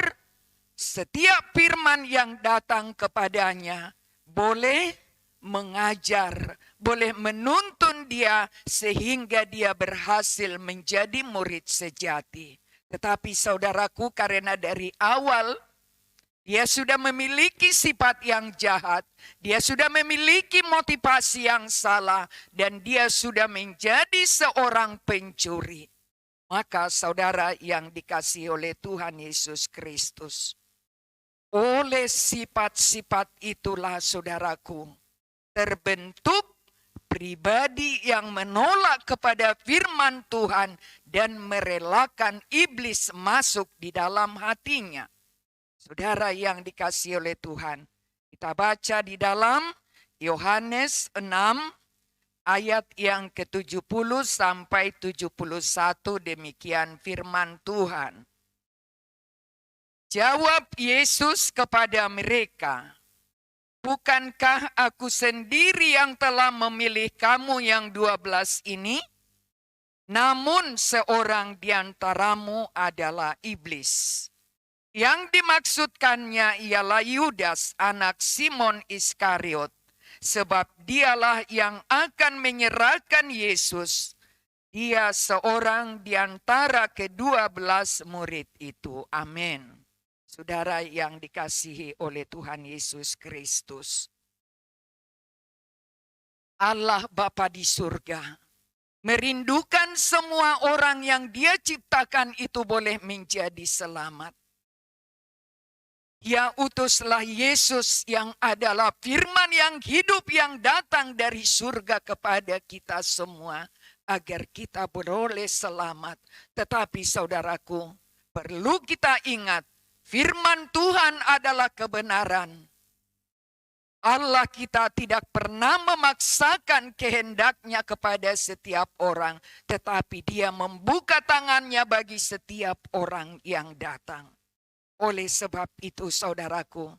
setiap firman yang datang kepadanya boleh mengajar, boleh menuntun dia sehingga dia berhasil menjadi murid sejati. Tetapi saudaraku, karena dari awal dia sudah memiliki sifat yang jahat, dia sudah memiliki motivasi yang salah, dan dia sudah menjadi seorang pencuri. Maka saudara yang dikasihi oleh Tuhan Yesus Kristus, oleh sifat-sifat itulah saudaraku, terbentuk pribadi yang menolak kepada firman Tuhan dan merelakan iblis masuk di dalam hatinya. Saudara yang dikasihi oleh Tuhan, kita baca di dalam Yohanes 6 ayat yang ke-70 sampai 71, demikian firman Tuhan. Jawab Yesus kepada mereka, "Bukankah aku sendiri yang telah memilih kamu yang 12 ini? Namun seorang di antaramu adalah iblis." Yang dimaksudkannya ialah Yudas, anak Simon Iskariot, sebab dialah yang akan menyerahkan Yesus. Dia seorang di antara ke-12 murid itu. Amin. Saudara yang dikasihi oleh Tuhan Yesus Kristus, Allah Bapa di surga merindukan semua orang yang Dia ciptakan itu boleh menjadi selamat. Dia utuslah Yesus yang adalah firman yang hidup yang datang dari surga kepada kita semua, agar kita beroleh selamat. Tetapi saudaraku, perlu kita ingat, firman Tuhan adalah kebenaran. Allah kita tidak pernah memaksakan kehendaknya kepada setiap orang, tetapi Dia membuka tangannya bagi setiap orang yang datang. Oleh sebab itu saudaraku,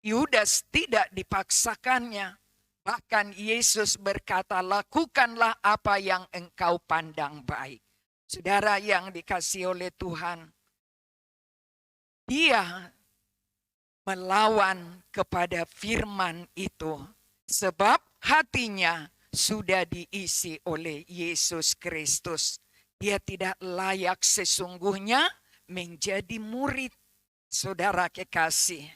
Yudas tidak dipaksakannya. Bahkan Yesus berkata, "Lakukanlah apa yang engkau pandang baik." Saudara yang dikasihi oleh Tuhan, Dia melawan kepada firman itu, sebab hatinya sudah diisi oleh Yesus Kristus. Dia tidak layak sesungguhnya menjadi murid. Saudara kekasih,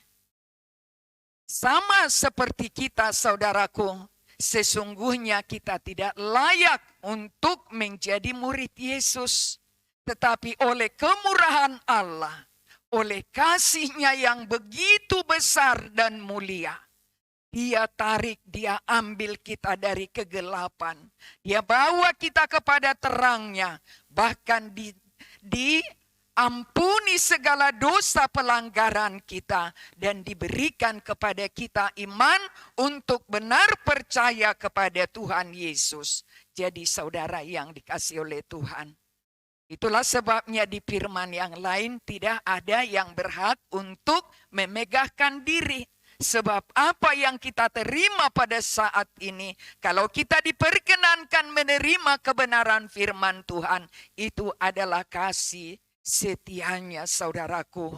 sama seperti kita saudaraku, sesungguhnya kita tidak layak untuk menjadi murid Yesus. Tetapi oleh kemurahan Allah, oleh kasih-Nya yang begitu besar dan mulia, Dia tarik, Dia ambil kita dari kegelapan. Dia bawa kita kepada terang-Nya. Bahkan ampuni segala dosa pelanggaran kita dan diberikan kepada kita iman untuk benar percaya kepada Tuhan Yesus. Jadi saudara yang dikasihi oleh Tuhan, itulah sebabnya di firman yang lain tidak ada yang berhak untuk memegahkan diri. Sebab apa yang kita terima pada saat ini, kalau kita diperkenankan menerima kebenaran firman Tuhan, itu adalah kasih setianya saudaraku.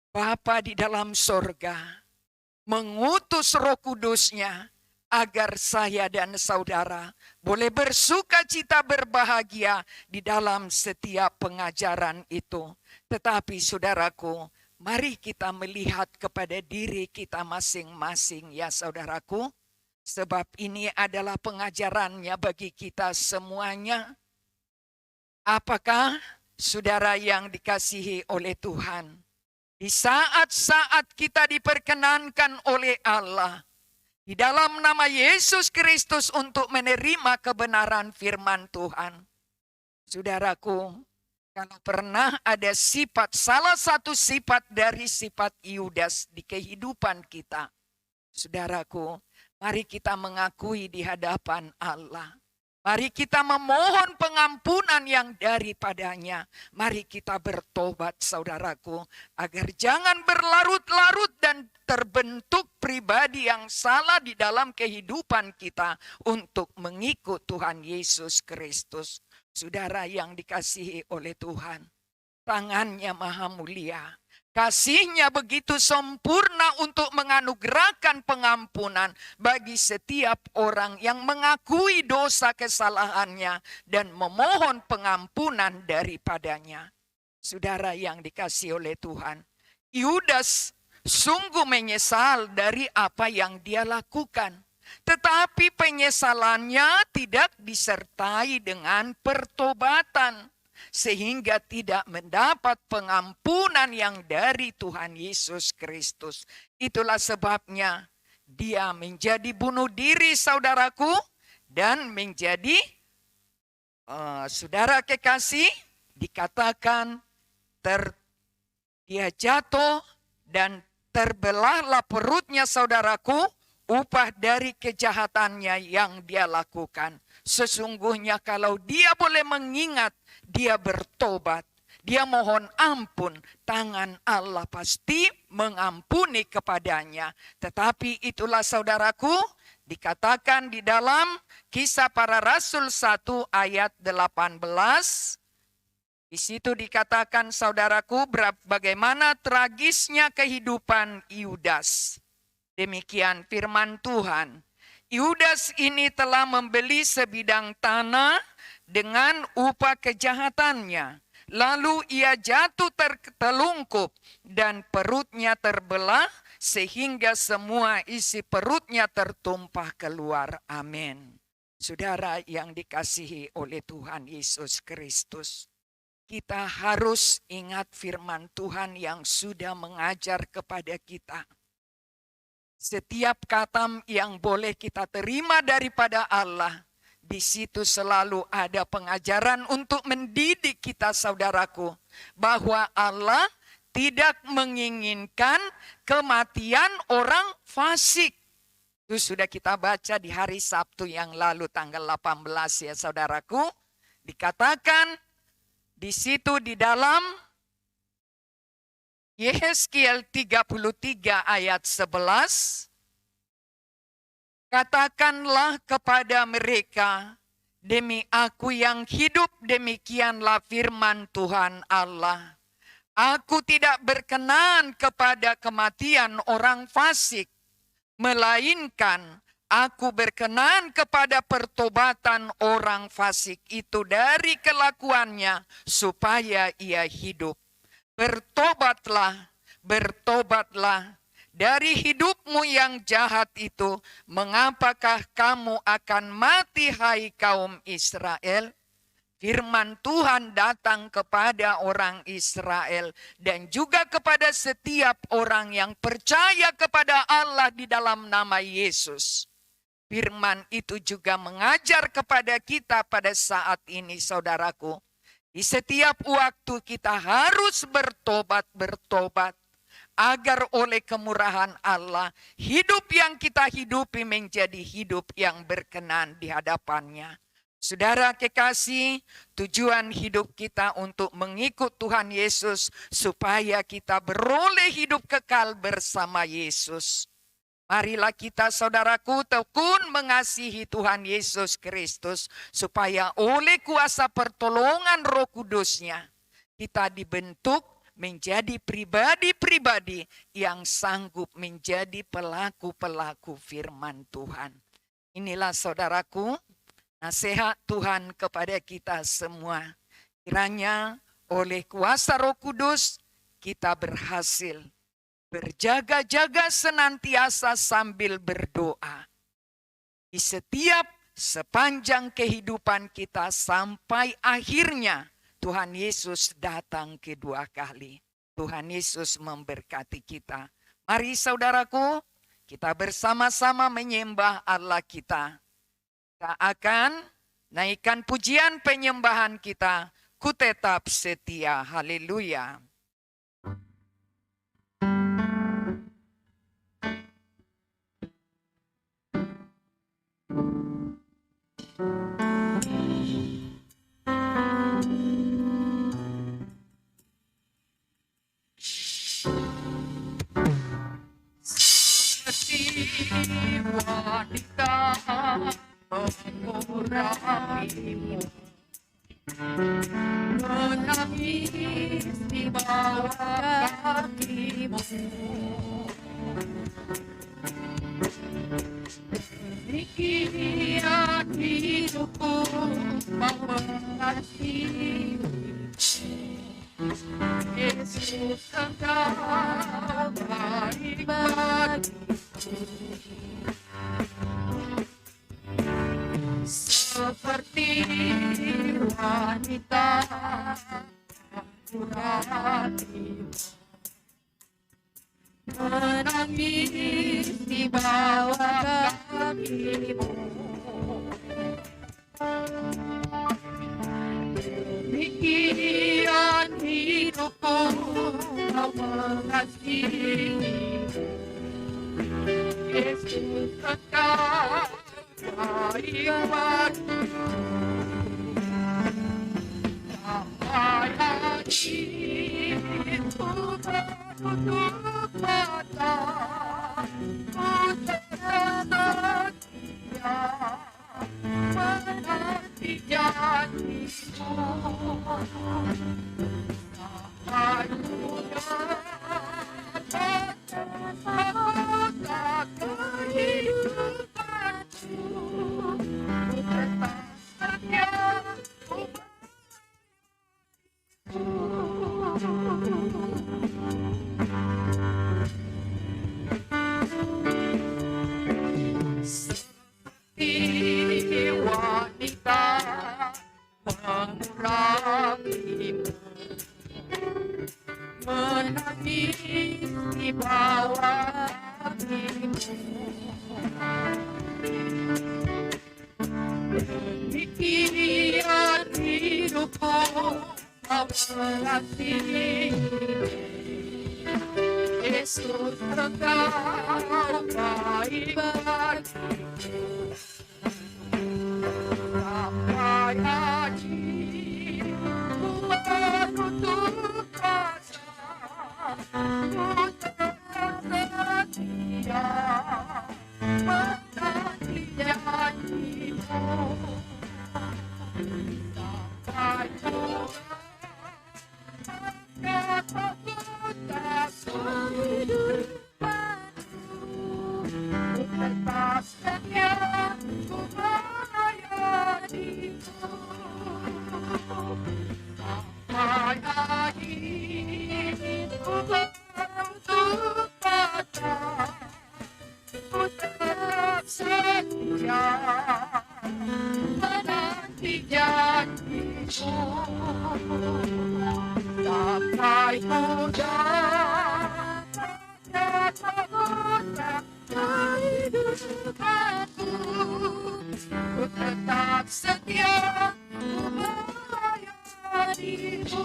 Bapa di dalam sorga mengutus Roh Kudus-Nya agar saya dan saudara boleh bersuka cita berbahagia di dalam setiap pengajaran itu. Tetapi saudaraku, mari kita melihat kepada diri kita masing-masing ya saudaraku. Sebab ini adalah pengajarannya bagi kita semuanya. Apakah saudara yang dikasihi oleh Tuhan, di saat-saat kita diperkenankan oleh Allah, di dalam nama Yesus Kristus untuk menerima kebenaran firman Tuhan. Saudaraku, kalau pernah ada salah satu sifat dari sifat Yudas di kehidupan kita, saudaraku, mari kita mengakui di hadapan Allah Mari kita memohon pengampunan yang daripadanya. Mari kita bertobat saudaraku, agar jangan berlarut-larut dan terbentuk pribadi yang salah di dalam kehidupan kita untuk mengikut Tuhan Yesus Kristus. Saudara yang dikasihi oleh Tuhan, tangannya maha mulia. Kasih-Nya begitu sempurna untuk menganugerahkan pengampunan bagi setiap orang yang mengakui dosa kesalahannya dan memohon pengampunan daripadanya. Saudara yang dikasihi oleh Tuhan, Yudas sungguh menyesal dari apa yang dia lakukan. Tetapi penyesalannya tidak disertai dengan pertobatan, sehingga tidak mendapat pengampunan yang dari Tuhan Yesus Kristus. Itulah sebabnya dia menjadi bunuh diri saudaraku, dan menjadi saudara kekasih dikatakan dia jatuh dan terbelahlah perutnya saudaraku, upah dari kejahatannya yang dia lakukan. Sesungguhnya kalau dia boleh mengingat, dia bertobat, dia mohon ampun, tangan Allah pasti mengampuni kepadanya. Tetapi itulah saudaraku, dikatakan di dalam Kisah Para Rasul 1 ayat 18. Di situ dikatakan saudaraku, bagaimana tragisnya kehidupan Yudas. Demikian firman Tuhan. Yudas ini telah membeli sebidang tanah dengan upah kejahatannya. Lalu ia jatuh tertelungkup dan perutnya terbelah sehingga semua isi perutnya tertumpah keluar. Amin. Saudara yang dikasihi oleh Tuhan Yesus Kristus, kita harus ingat firman Tuhan yang sudah mengajar kepada kita. Setiap kata yang boleh kita terima daripada Allah, di situ selalu ada pengajaran untuk mendidik kita saudaraku, bahwa Allah tidak menginginkan kematian orang fasik. Itu sudah kita baca di hari Sabtu yang lalu tanggal 18 ya saudaraku. Dikatakan di situ di dalam Yehezkiel 33 ayat 11, katakanlah kepada mereka, demi aku yang hidup, demikianlah firman Tuhan Allah. Aku tidak berkenan kepada kematian orang fasik, melainkan aku berkenan kepada pertobatan orang fasik itu dari kelakuannya, supaya ia hidup. Bertobatlah, bertobatlah dari hidupmu yang jahat itu. Mengapakah kamu akan mati, hai kaum Israel? Firman Tuhan datang kepada orang Israel dan juga kepada setiap orang yang percaya kepada Allah di dalam nama Yesus. Firman itu juga mengajar kepada kita pada saat ini saudaraku. Di setiap waktu kita harus bertobat, agar oleh kemurahan Allah, hidup yang kita hidupi menjadi hidup yang berkenan di hadapannya. Saudara kekasih, tujuan hidup kita untuk mengikut Tuhan Yesus, supaya kita beroleh hidup kekal bersama Yesus. Marilah kita saudaraku tekun mengasihi Tuhan Yesus Kristus, supaya oleh kuasa pertolongan Roh Kudus-Nya kita dibentuk menjadi pribadi-pribadi yang sanggup menjadi pelaku-pelaku firman Tuhan. Inilah saudaraku nasihat Tuhan kepada kita semua. Kiranya oleh kuasa Roh Kudus kita berhasil berjaga-jaga senantiasa sambil berdoa di setiap sepanjang kehidupan kita sampai akhirnya Tuhan Yesus datang kedua kali. Tuhan Yesus memberkati kita. Mari saudaraku, kita bersama-sama menyembah Allah kita. Kita akan naikkan pujian penyembahan kita. Ku tetap setia. Haleluya. wanita mengurapimu, menangis di bawah kakimu. Demikian hidupku mau mengasihi Yesus, Engkau baik bagiku. Seperti wanita mengurapimu, menangis di bawah kakimu. Demikian hidupku mau mengasihi Yesus, Engkau baik bagiku. Sampai hatiku menutup mata, ku tetap setia menanti janji-Mu. Sampai ku dapat mahkota kehidupanku, ku tetap setia seperti wanita mengurapimu, menangis di bawah kakimu. Demikian hidupku mau mengasihi Yesus, Engkau baik bagiku. Sampai hatiku menutup asa, ku tetap setia menanti janji-Mu. Sampai ku dapat mahkota kehidupanku, ku tetap setia ku melayani-Mu. Sampai akhirku menutup mata, ku tetap setia menanti janji-Mu. Sampai ku dapat mahkota kehidupanku, ku tetap setia melayani-Mu.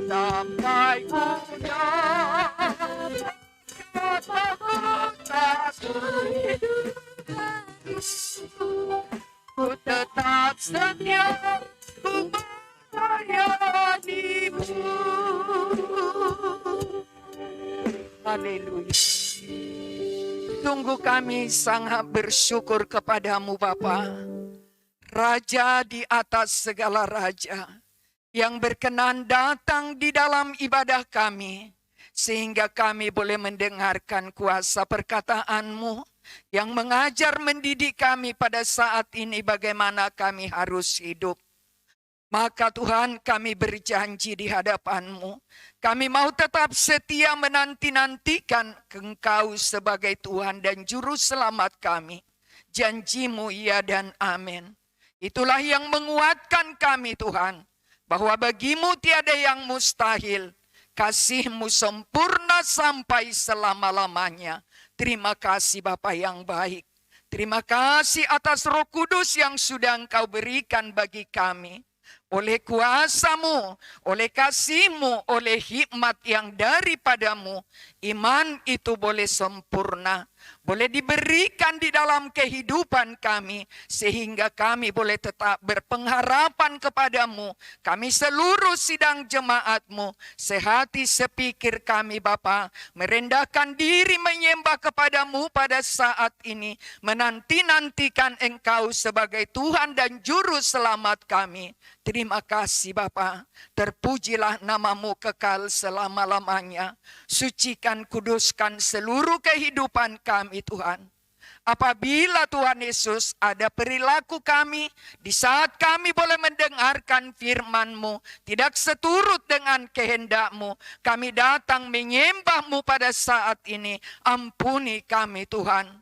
Sampai ku dapat mahkota kehidupanku, ku tetap setia melayani-Mu. Haleluya. Sungguh kami sangat bersyukur kepadamu Bapa, Raja di atas segala raja, yang berkenan datang di dalam ibadah kami, sehingga kami boleh mendengarkan kuasa perkataan-Mu yang mengajar mendidik kami pada saat ini bagaimana kami harus hidup. Maka Tuhan, kami berjanji di hadapan-Mu, kami mau tetap setia menanti-nantikan Engkau sebagai Tuhan dan Juru Selamat kami. Janji-Mu ya dan amin. Itulah yang menguatkan kami Tuhan, bahwa bagi-Mu tiada yang mustahil. Kasih-Mu sempurna sampai selama-lamanya. Terima kasih Bapa yang baik. Terima kasih atas Roh Kudus yang sudah Engkau berikan bagi kami. Oleh kuasa-Mu, oleh kasih-Mu, oleh hikmat yang daripada-Mu, iman itu boleh sempurna. boleh diberikan di dalam kehidupan kami, sehingga kami boleh tetap berpengharapan kepadamu. Kami seluruh sidang jemaatmu, sehati sepikir kami Bapa, merendahkan diri menyembah kepadamu pada saat ini, menanti-nantikan Engkau sebagai Tuhan dan Juru Selamat kami. Terima kasih Bapa, terpujilah namamu kekal selama-lamanya. Sucikan, kuduskan seluruh kehidupan kami Tuhan. Apabila Tuhan Yesus ada perilaku kami, di saat kami boleh mendengarkan firman-Mu, tidak seturut dengan kehendak-Mu, kami datang menyembah-Mu pada saat ini. Ampuni kami Tuhan.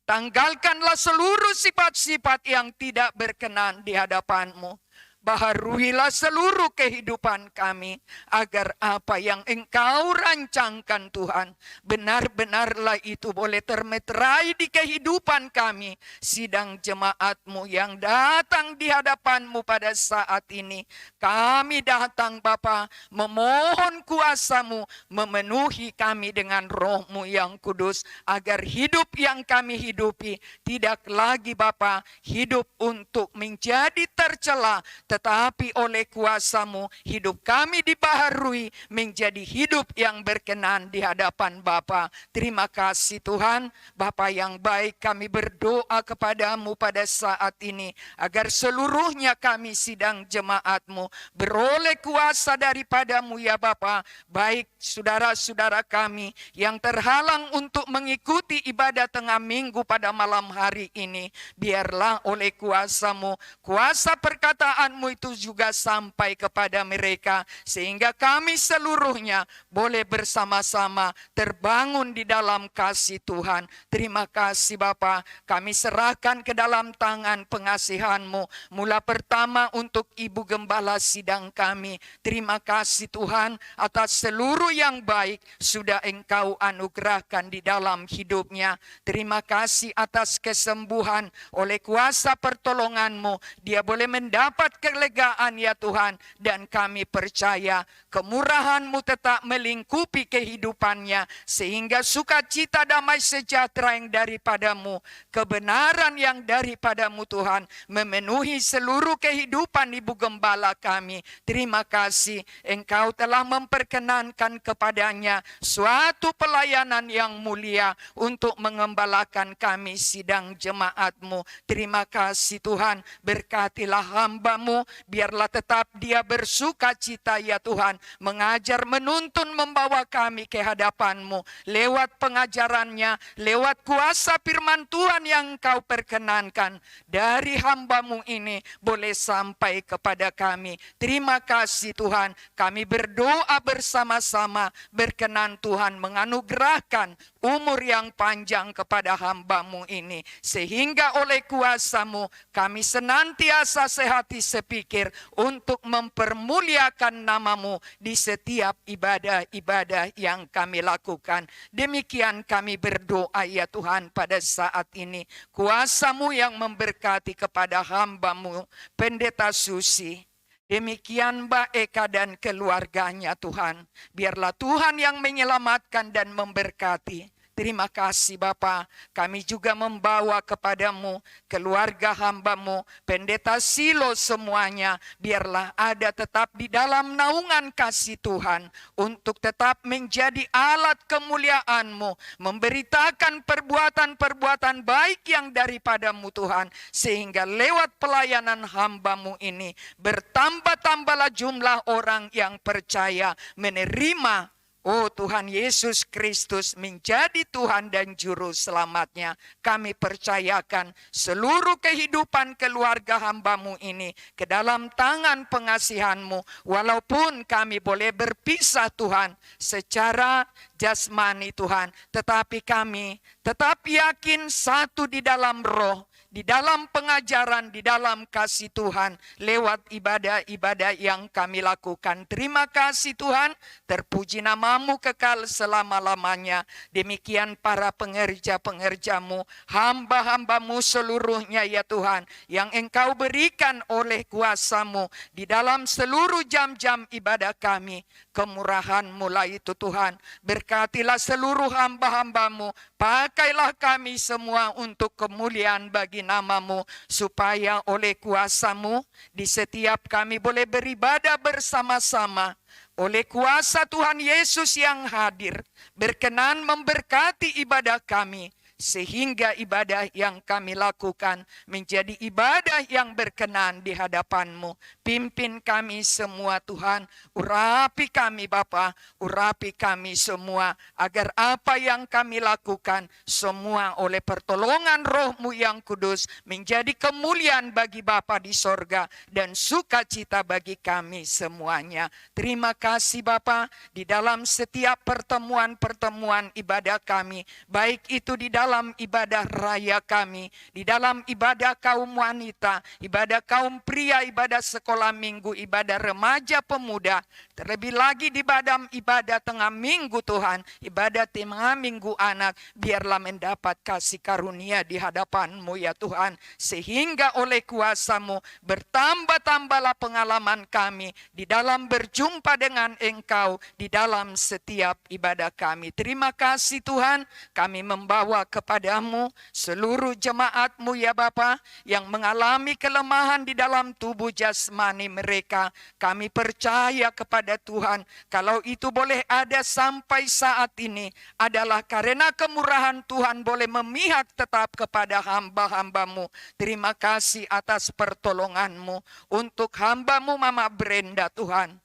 Tanggalkanlah seluruh sifat-sifat yang tidak berkenan di hadapan-Mu. Baharuilah seluruh kehidupan kami, agar apa yang Engkau rancangkan Tuhan, benar-benarlah itu boleh termeterai di kehidupan kami. Sidang jemaat-Mu yang datang di hadapan-Mu pada saat ini, kami datang Bapa, memohon kuasa-Mu, memenuhi kami dengan Roh-Mu yang kudus, agar hidup yang kami hidupi tidak lagi Bapa, hidup untuk menjadi tercela, tetapi oleh kuasa-Mu hidup kami dibaharui menjadi hidup yang berkenan di hadapan Bapa. Terima kasih Tuhan. Bapa yang baik, kami berdoa kepadamu pada saat ini, agar seluruhnya kami sidang jemaat-Mu beroleh kuasa daripadamu ya Bapa. Baik saudara-saudara kami yang terhalang untuk mengikuti ibadah tengah minggu pada malam hari ini, biarlah oleh kuasa-Mu, kuasa perkataan-Mu itu juga sampai kepada mereka, sehingga kami seluruhnya boleh bersama-sama terbangun di dalam kasih Tuhan. Terima kasih Bapa, kami serahkan ke dalam tangan pengasihan-Mu. Mula pertama untuk Ibu Gembala sidang kami. Terima kasih Tuhan atas seluruh yang baik sudah Engkau anugerahkan di dalam hidupnya. Terima kasih atas kesembuhan oleh kuasa pertolongan-Mu. Dia boleh mendapat kelegaan ya Tuhan, dan kami percaya kemurahan-Mu tetap melingkupi kehidupannya, sehingga sukacita damai sejahtera yang daripadamu, kebenaran yang daripadamu Tuhan, memenuhi seluruh kehidupan Ibu Gembala kami. Terima kasih Engkau telah memperkenankan kepadanya suatu pelayanan yang mulia untuk mengembalakan kami sidang jemaat-Mu. Terima kasih Tuhan, berkatilah hamba-Mu, biarlah tetap dia bersuka cita ya Tuhan, mengajar, menuntun, membawa kami ke hadapan-Mu lewat pengajarannya, lewat kuasa firman Tuhan yang Engkau perkenankan dari hamba-Mu ini boleh sampai kepada kami. Terima kasih Tuhan, kami berdoa bersama-sama, berkenan Tuhan menganugerahkan umur yang panjang kepada hamba-Mu ini, sehingga oleh kuasa-Mu kami senantiasa sehati sepikir untuk mempermuliakan nama-Mu di setiap ibadah-ibadah yang kami lakukan. Demikian kami berdoa ya Tuhan pada saat ini. Kuasa-Mu yang memberkati kepada hamba-Mu Pendeta Susi. Demikian Mbak Eka dan keluarganya Tuhan. Biarlah Tuhan yang menyelamatkan dan memberkati. Terima kasih Bapa, kami juga membawa kepadamu keluarga hamba-Mu, Pendeta Silo semuanya, biarlah ada tetap di dalam naungan kasih Tuhan, untuk tetap menjadi alat kemuliaan-Mu, memberitakan perbuatan-perbuatan baik yang daripadamu Tuhan, sehingga lewat pelayanan hamba-Mu ini, bertambah-tambahlah jumlah orang yang percaya menerima oh Tuhan Yesus Kristus menjadi Tuhan dan Juru Selamatnya. Kami percayakan seluruh kehidupan keluarga hamba-Mu ini ke dalam tangan pengasihan-Mu. Walaupun kami boleh berpisah Tuhan secara jasmani Tuhan, tetapi kami tetap yakin satu di dalam roh, di dalam pengajaran, di dalam kasih Tuhan, lewat ibadah-ibadah yang kami lakukan. Terima kasih Tuhan, terpuji nama-Mu kekal selama-lamanya. Demikian para pengerja-pengerja-Mu, hamba-hamba-Mu seluruhnya ya Tuhan, yang Engkau berikan oleh kuasa-Mu di dalam seluruh jam-jam ibadah kami. Kemurahan mulai itu Tuhan, berkatilah seluruh hamba-hamba-Mu, pakailah kami semua untuk kemuliaan bagi nama-Mu, supaya oleh kuasa-Mu di setiap kami boleh beribadah bersama-sama. Oleh kuasa Tuhan Yesus yang hadir, berkenan memberkati ibadah kami, sehingga ibadah yang kami lakukan menjadi ibadah yang berkenan di hadapan-Mu. Pimpin kami semua Tuhan, urapi kami Bapa, urapi kami semua, agar apa yang kami lakukan semua oleh pertolongan Roh-Mu yang kudus menjadi kemuliaan bagi Bapa di sorga dan sukacita bagi kami semuanya. Terima kasih Bapa, di dalam setiap pertemuan-pertemuan ibadah kami, baik itu di dalam ibadah raya kami, di dalam ibadah kaum wanita, ibadah kaum pria, ibadah sekolah minggu, ibadah remaja pemuda, terlebih lagi di ibadah tengah minggu Tuhan, ibadah tengah minggu anak, biarlah mendapat kasih karunia di hadapan-Mu ya Tuhan, sehingga oleh kuasa-Mu bertambah-tambahlah pengalaman kami di dalam berjumpa dengan Engkau di dalam setiap ibadah kami. Terima kasih Tuhan, kami membawa kepada-Mu seluruh jemaat-Mu ya Bapa, yang mengalami kelemahan di dalam tubuh jasmani mereka. Kami percaya kepada Tuhan, kalau itu boleh ada sampai saat ini, adalah karena kemurahan Tuhan boleh memihak tetap kepada hamba-hamba-Mu. Terima kasih atas pertolongan-Mu untuk hamba-Mu Mama Brenda Tuhan.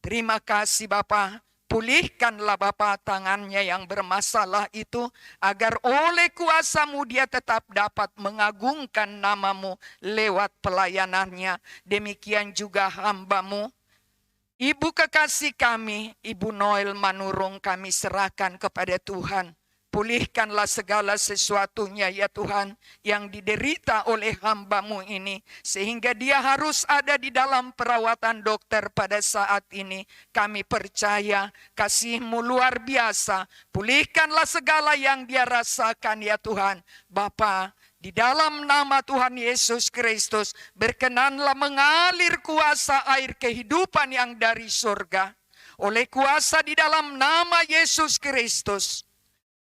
Terima kasih Bapa, pulihkanlah Bapa tangannya yang bermasalah itu, agar oleh kuasa-Mu dia tetap dapat mengagungkan nama-Mu lewat pelayanannya. Demikian juga hamba-Mu, Ibu kekasih kami, Ibu Noel Manurung, kami serahkan kepada Tuhan. Pulihkanlah segala sesuatunya ya Tuhan, yang diderita oleh hamba-Mu ini, sehingga dia harus ada di dalam perawatan dokter pada saat ini. Kami percaya kasih-Mu luar biasa. Pulihkanlah segala yang dia rasakan ya Tuhan. Bapa, di dalam nama Tuhan Yesus Kristus, berkenanlah mengalir kuasa air kehidupan yang dari surga. Oleh kuasa di dalam nama Yesus Kristus,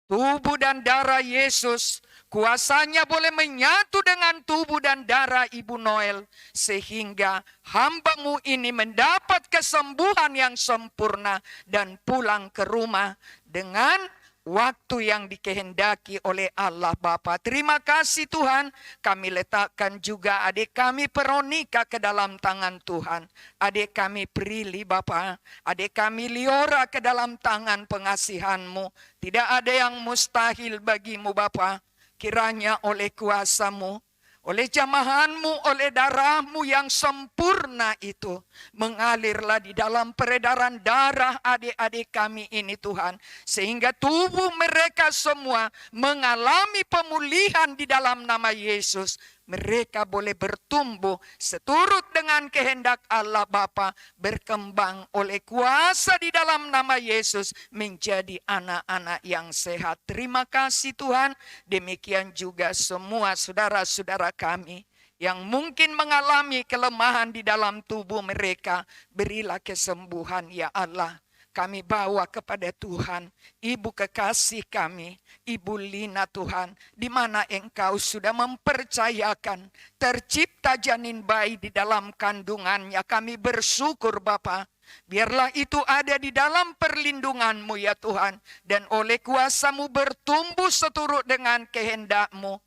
tubuh dan darah Yesus, kuasanya boleh menyatu dengan tubuh dan darah Ibu Noel, sehingga hamba-Mu ini mendapat kesembuhan yang sempurna dan pulang ke rumah dengan waktu yang dikehendaki oleh Allah Bapa. Terima kasih Tuhan, kami letakkan juga adik kami Veronica ke dalam tangan Tuhan. Adik kami Prilly Bapa, adik kami Liora ke dalam tangan pengasihan-Mu. Tidak ada yang mustahil bagi-Mu Bapa. Kiranya oleh kuasa-Mu, oleh jamahan-Mu, oleh darah-Mu yang sempurna itu, mengalirlah di dalam peredaran darah adik-adik kami ini Tuhan, sehingga tubuh mereka semua mengalami pemulihan di dalam nama Yesus. Mereka boleh bertumbuh seturut dengan kehendak Allah Bapa, berkembang oleh kuasa di dalam nama Yesus menjadi anak-anak yang sehat. Terima kasih Tuhan. Demikian juga semua saudara-saudara kami yang mungkin mengalami kelemahan di dalam tubuh mereka, berilah kesembuhan ya Allah. Kami bawa kepada Tuhan Ibu kekasih kami, Ibu Lina Tuhan, di mana Engkau sudah mempercayakan tercipta janin bayi di dalam kandungannya. Kami bersyukur Bapa, biarlah itu ada di dalam perlindungan-Mu ya Tuhan, dan oleh kuasa-Mu bertumbuh seturut dengan kehendak-Mu.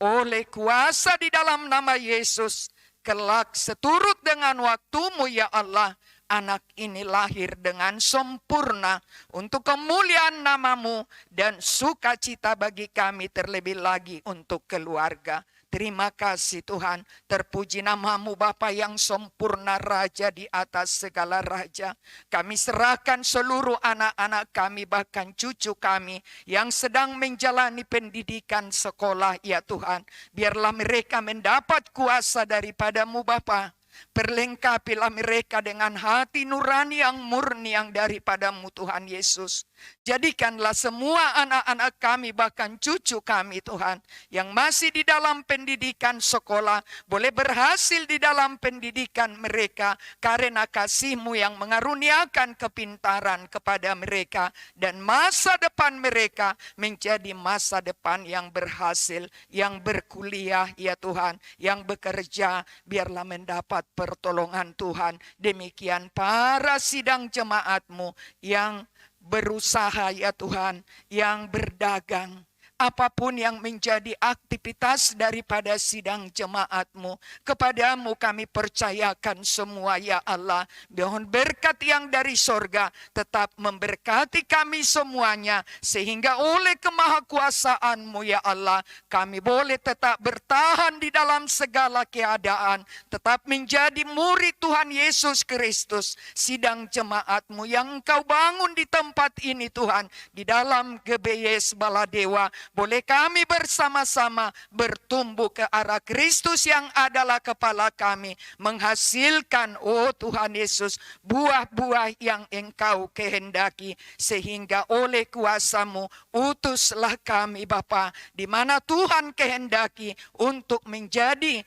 Oleh kuasa di dalam nama Yesus, kelak seturut dengan waktu-Mu ya Allah, anak ini lahir dengan sempurna untuk kemuliaan nama-Mu dan sukacita bagi kami, terlebih lagi untuk keluarga. Terima kasih Tuhan, terpuji nama-Mu Bapa yang sempurna, Raja di atas segala raja. Kami serahkan seluruh anak-anak kami, bahkan cucu kami yang sedang menjalani pendidikan sekolah ya Tuhan. Biarlah mereka mendapat kuasa daripada-Mu Bapa. Perlengkapilah mereka dengan hati nurani yang murni yang daripada-Mu Tuhan Yesus. Jadikanlah semua anak-anak kami bahkan cucu kami Tuhan yang masih di dalam pendidikan sekolah boleh berhasil di dalam pendidikan mereka karena kasih-Mu yang mengaruniakan kepintaran kepada mereka, dan masa depan mereka menjadi masa depan yang berhasil, yang berkuliah ya Tuhan, yang bekerja. Biarlah mendapat pertolongan Tuhan. Demikian para sidang jemaat-Mu yang berusaha ya Tuhan, yang berdagang. Apapun yang menjadi aktivitas daripada sidang jemaat-Mu, kepada-Mu kami percayakan semua ya Allah. Mohon berkat yang dari sorga tetap memberkati kami semuanya, sehingga oleh kemahakuasaan-Mu ya Allah, kami boleh tetap bertahan di dalam segala keadaan, tetap menjadi murid Tuhan Yesus Kristus. Sidang jemaat-Mu yang Engkau bangun di tempat ini Tuhan, di dalam GBYS Baladewa, boleh kami bersama-sama bertumbuh ke arah Kristus yang adalah kepala kami, menghasilkan Tuhan Yesus buah-buah yang Engkau kehendaki, sehingga oleh kuasa-Mu utuslah kami Bapa, di mana Tuhan kehendaki untuk menjadi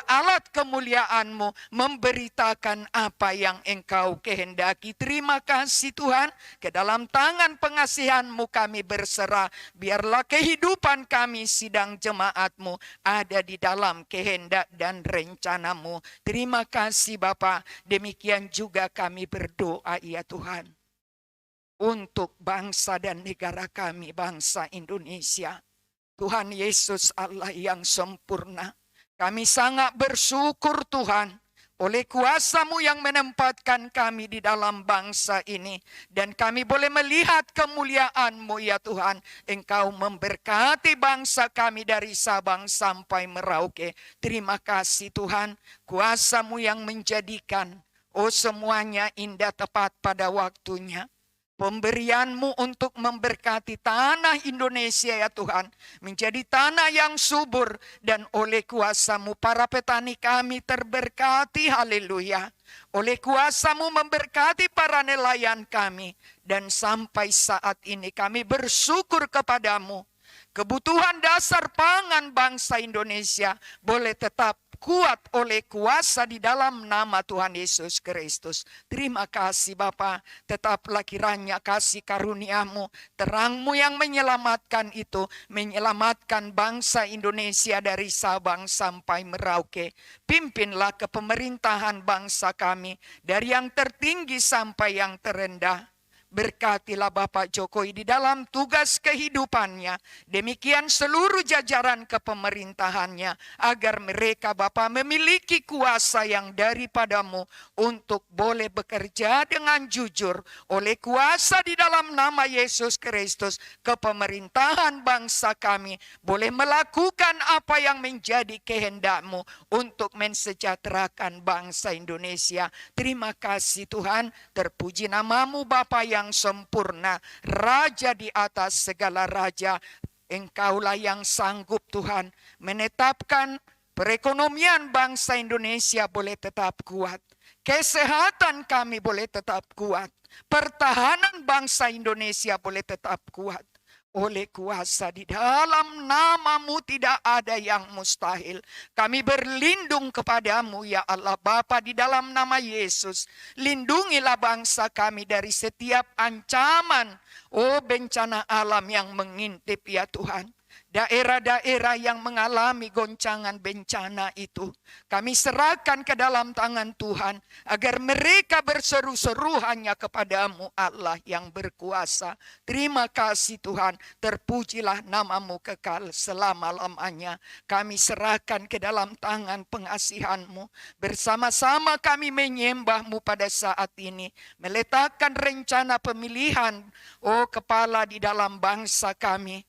alat kemuliaan-Mu, memberitakan apa yang Engkau kehendaki. Terima kasih Tuhan, ke dalam tangan pengasihan-Mu kami berserah. Biarlah kehidupan kami sidang jemaat-Mu ada di dalam kehendak dan rencana-Mu. Terima kasih Bapa. Demikian juga kami berdoa ya Tuhan, untuk bangsa dan negara kami, bangsa Indonesia. Tuhan Yesus Allah yang sempurna, kami sangat bersyukur Tuhan, oleh kuasa-Mu yang menempatkan kami di dalam bangsa ini, dan kami boleh melihat kemuliaan-Mu ya Tuhan. Engkau memberkati bangsa kami dari Sabang sampai Merauke. Terima kasih Tuhan, kuasa-Mu yang menjadikan semuanya indah tepat pada waktunya. Pemberian-Mu untuk memberkati tanah Indonesia ya Tuhan, menjadi tanah yang subur, dan oleh kuasa-Mu para petani kami terberkati, haleluya. Oleh kuasa-Mu memberkati para nelayan kami, dan sampai saat ini kami bersyukur kepada-Mu. Kebutuhan dasar pangan bangsa Indonesia boleh tetap kuat oleh kuasa di dalam nama Tuhan Yesus Kristus. Terima kasih Bapa, tetaplah kiranya kasih karunia-Mu, terang-Mu yang menyelamatkan itu, menyelamatkan bangsa Indonesia dari Sabang sampai Merauke. Pimpinlah kepemerintahan bangsa kami, dari yang tertinggi sampai yang terendah. Berkatilah Bapak Jokowi di dalam tugas kehidupannya. Demikian seluruh jajaran kepemerintahannya, agar mereka Bapak memiliki kuasa yang daripada-Mu untuk boleh bekerja dengan jujur. Oleh kuasa di dalam nama Yesus Kristus, kepemerintahan bangsa kami boleh melakukan apa yang menjadi kehendak-Mu untuk mensejahterakan bangsa Indonesia. Terima kasih Tuhan, terpuji nama-Mu Bapa yang sempurna, Raja di atas segala raja. Engkaulah yang sanggup Tuhan menetapkan perekonomian bangsa Indonesia boleh tetap kuat, kesehatan kami boleh tetap kuat, pertahanan bangsa Indonesia boleh tetap kuat. Oleh kuasa di dalam nama-Mu tidak ada yang mustahil. Kami berlindung kepada-Mu ya Allah Bapa, di dalam nama Yesus. Lindungilah bangsa kami dari setiap ancaman bencana alam yang mengintip ya Tuhan. Daerah-daerah yang mengalami goncangan bencana itu kami serahkan ke dalam tangan Tuhan, agar mereka berseru-seru hanya kepada-Mu Allah yang berkuasa. Terima kasih Tuhan, terpujilah nama-Mu kekal selama-lamanya. Kami serahkan ke dalam tangan pengasihan-Mu. Bersama-sama kami menyembah-Mu pada saat ini, meletakkan rencana pemilihan kepala di dalam bangsa kami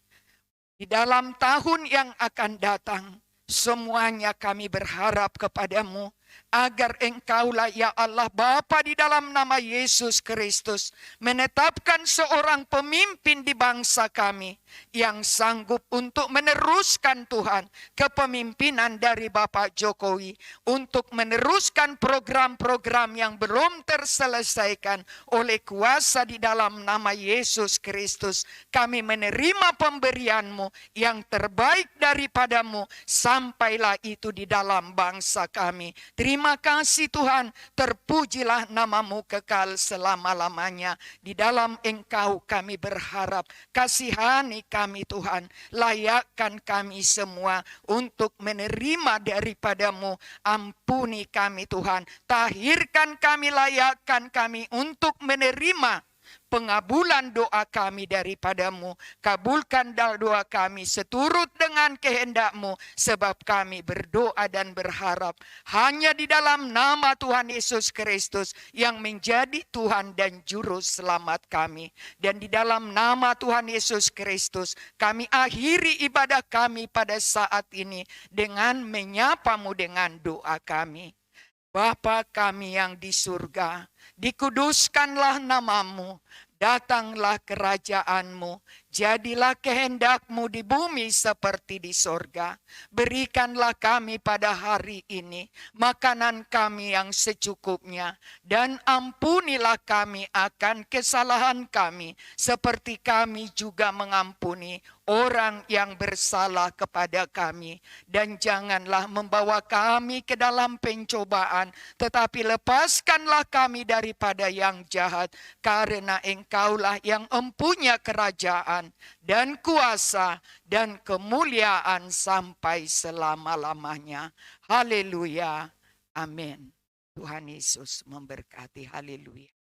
di dalam tahun yang akan datang. Semuanya kami berharap kepadamu, agar Engkaulah ya Allah Bapa di dalam nama Yesus Kristus menetapkan seorang pemimpin di bangsa kami yang sanggup untuk meneruskan Tuhan kepemimpinan dari Bapak Jokowi, untuk meneruskan program-program yang belum terselesaikan oleh kuasa di dalam nama Yesus Kristus. Kami menerima pemberian-Mu yang terbaik daripadamu, sampailah itu di dalam bangsa kami. Terima kasih Tuhan, terpujilah nama-Mu kekal selama-lamanya. Di dalam Engkau kami berharap, kasihani kami Tuhan, layakkan kami semua untuk menerima daripadamu. Ampuni kami Tuhan, tahirkan kami, layakkan kami untuk menerima pengabulan doa kami daripadamu. Kabulkan doa kami seturut dengan kehendak-Mu, sebab kami berdoa dan berharap hanya di dalam nama Tuhan Yesus Kristus yang menjadi Tuhan dan Juru Selamat kami. Dan di dalam nama Tuhan Yesus Kristus kami akhiri ibadah kami pada saat ini dengan menyapa-Mu dengan doa kami. Bapa kami yang di surga, dikuduskanlah nama-Mu, datanglah kerajaan-Mu, jadilah kehendak-Mu di bumi seperti di sorga. Berikanlah kami pada hari ini makanan kami yang secukupnya, dan ampunilah kami akan kesalahan kami, seperti kami juga mengampuni orang yang bersalah kepada kami. Dan janganlah membawa kami ke dalam pencobaan, tetapi lepaskanlah kami daripada yang jahat, karena Engkaulah yang empunya kerajaan dan kuasa dan kemuliaan sampai selama-lamanya. Haleluya. Amin. Tuhan Yesus memberkati. Haleluya.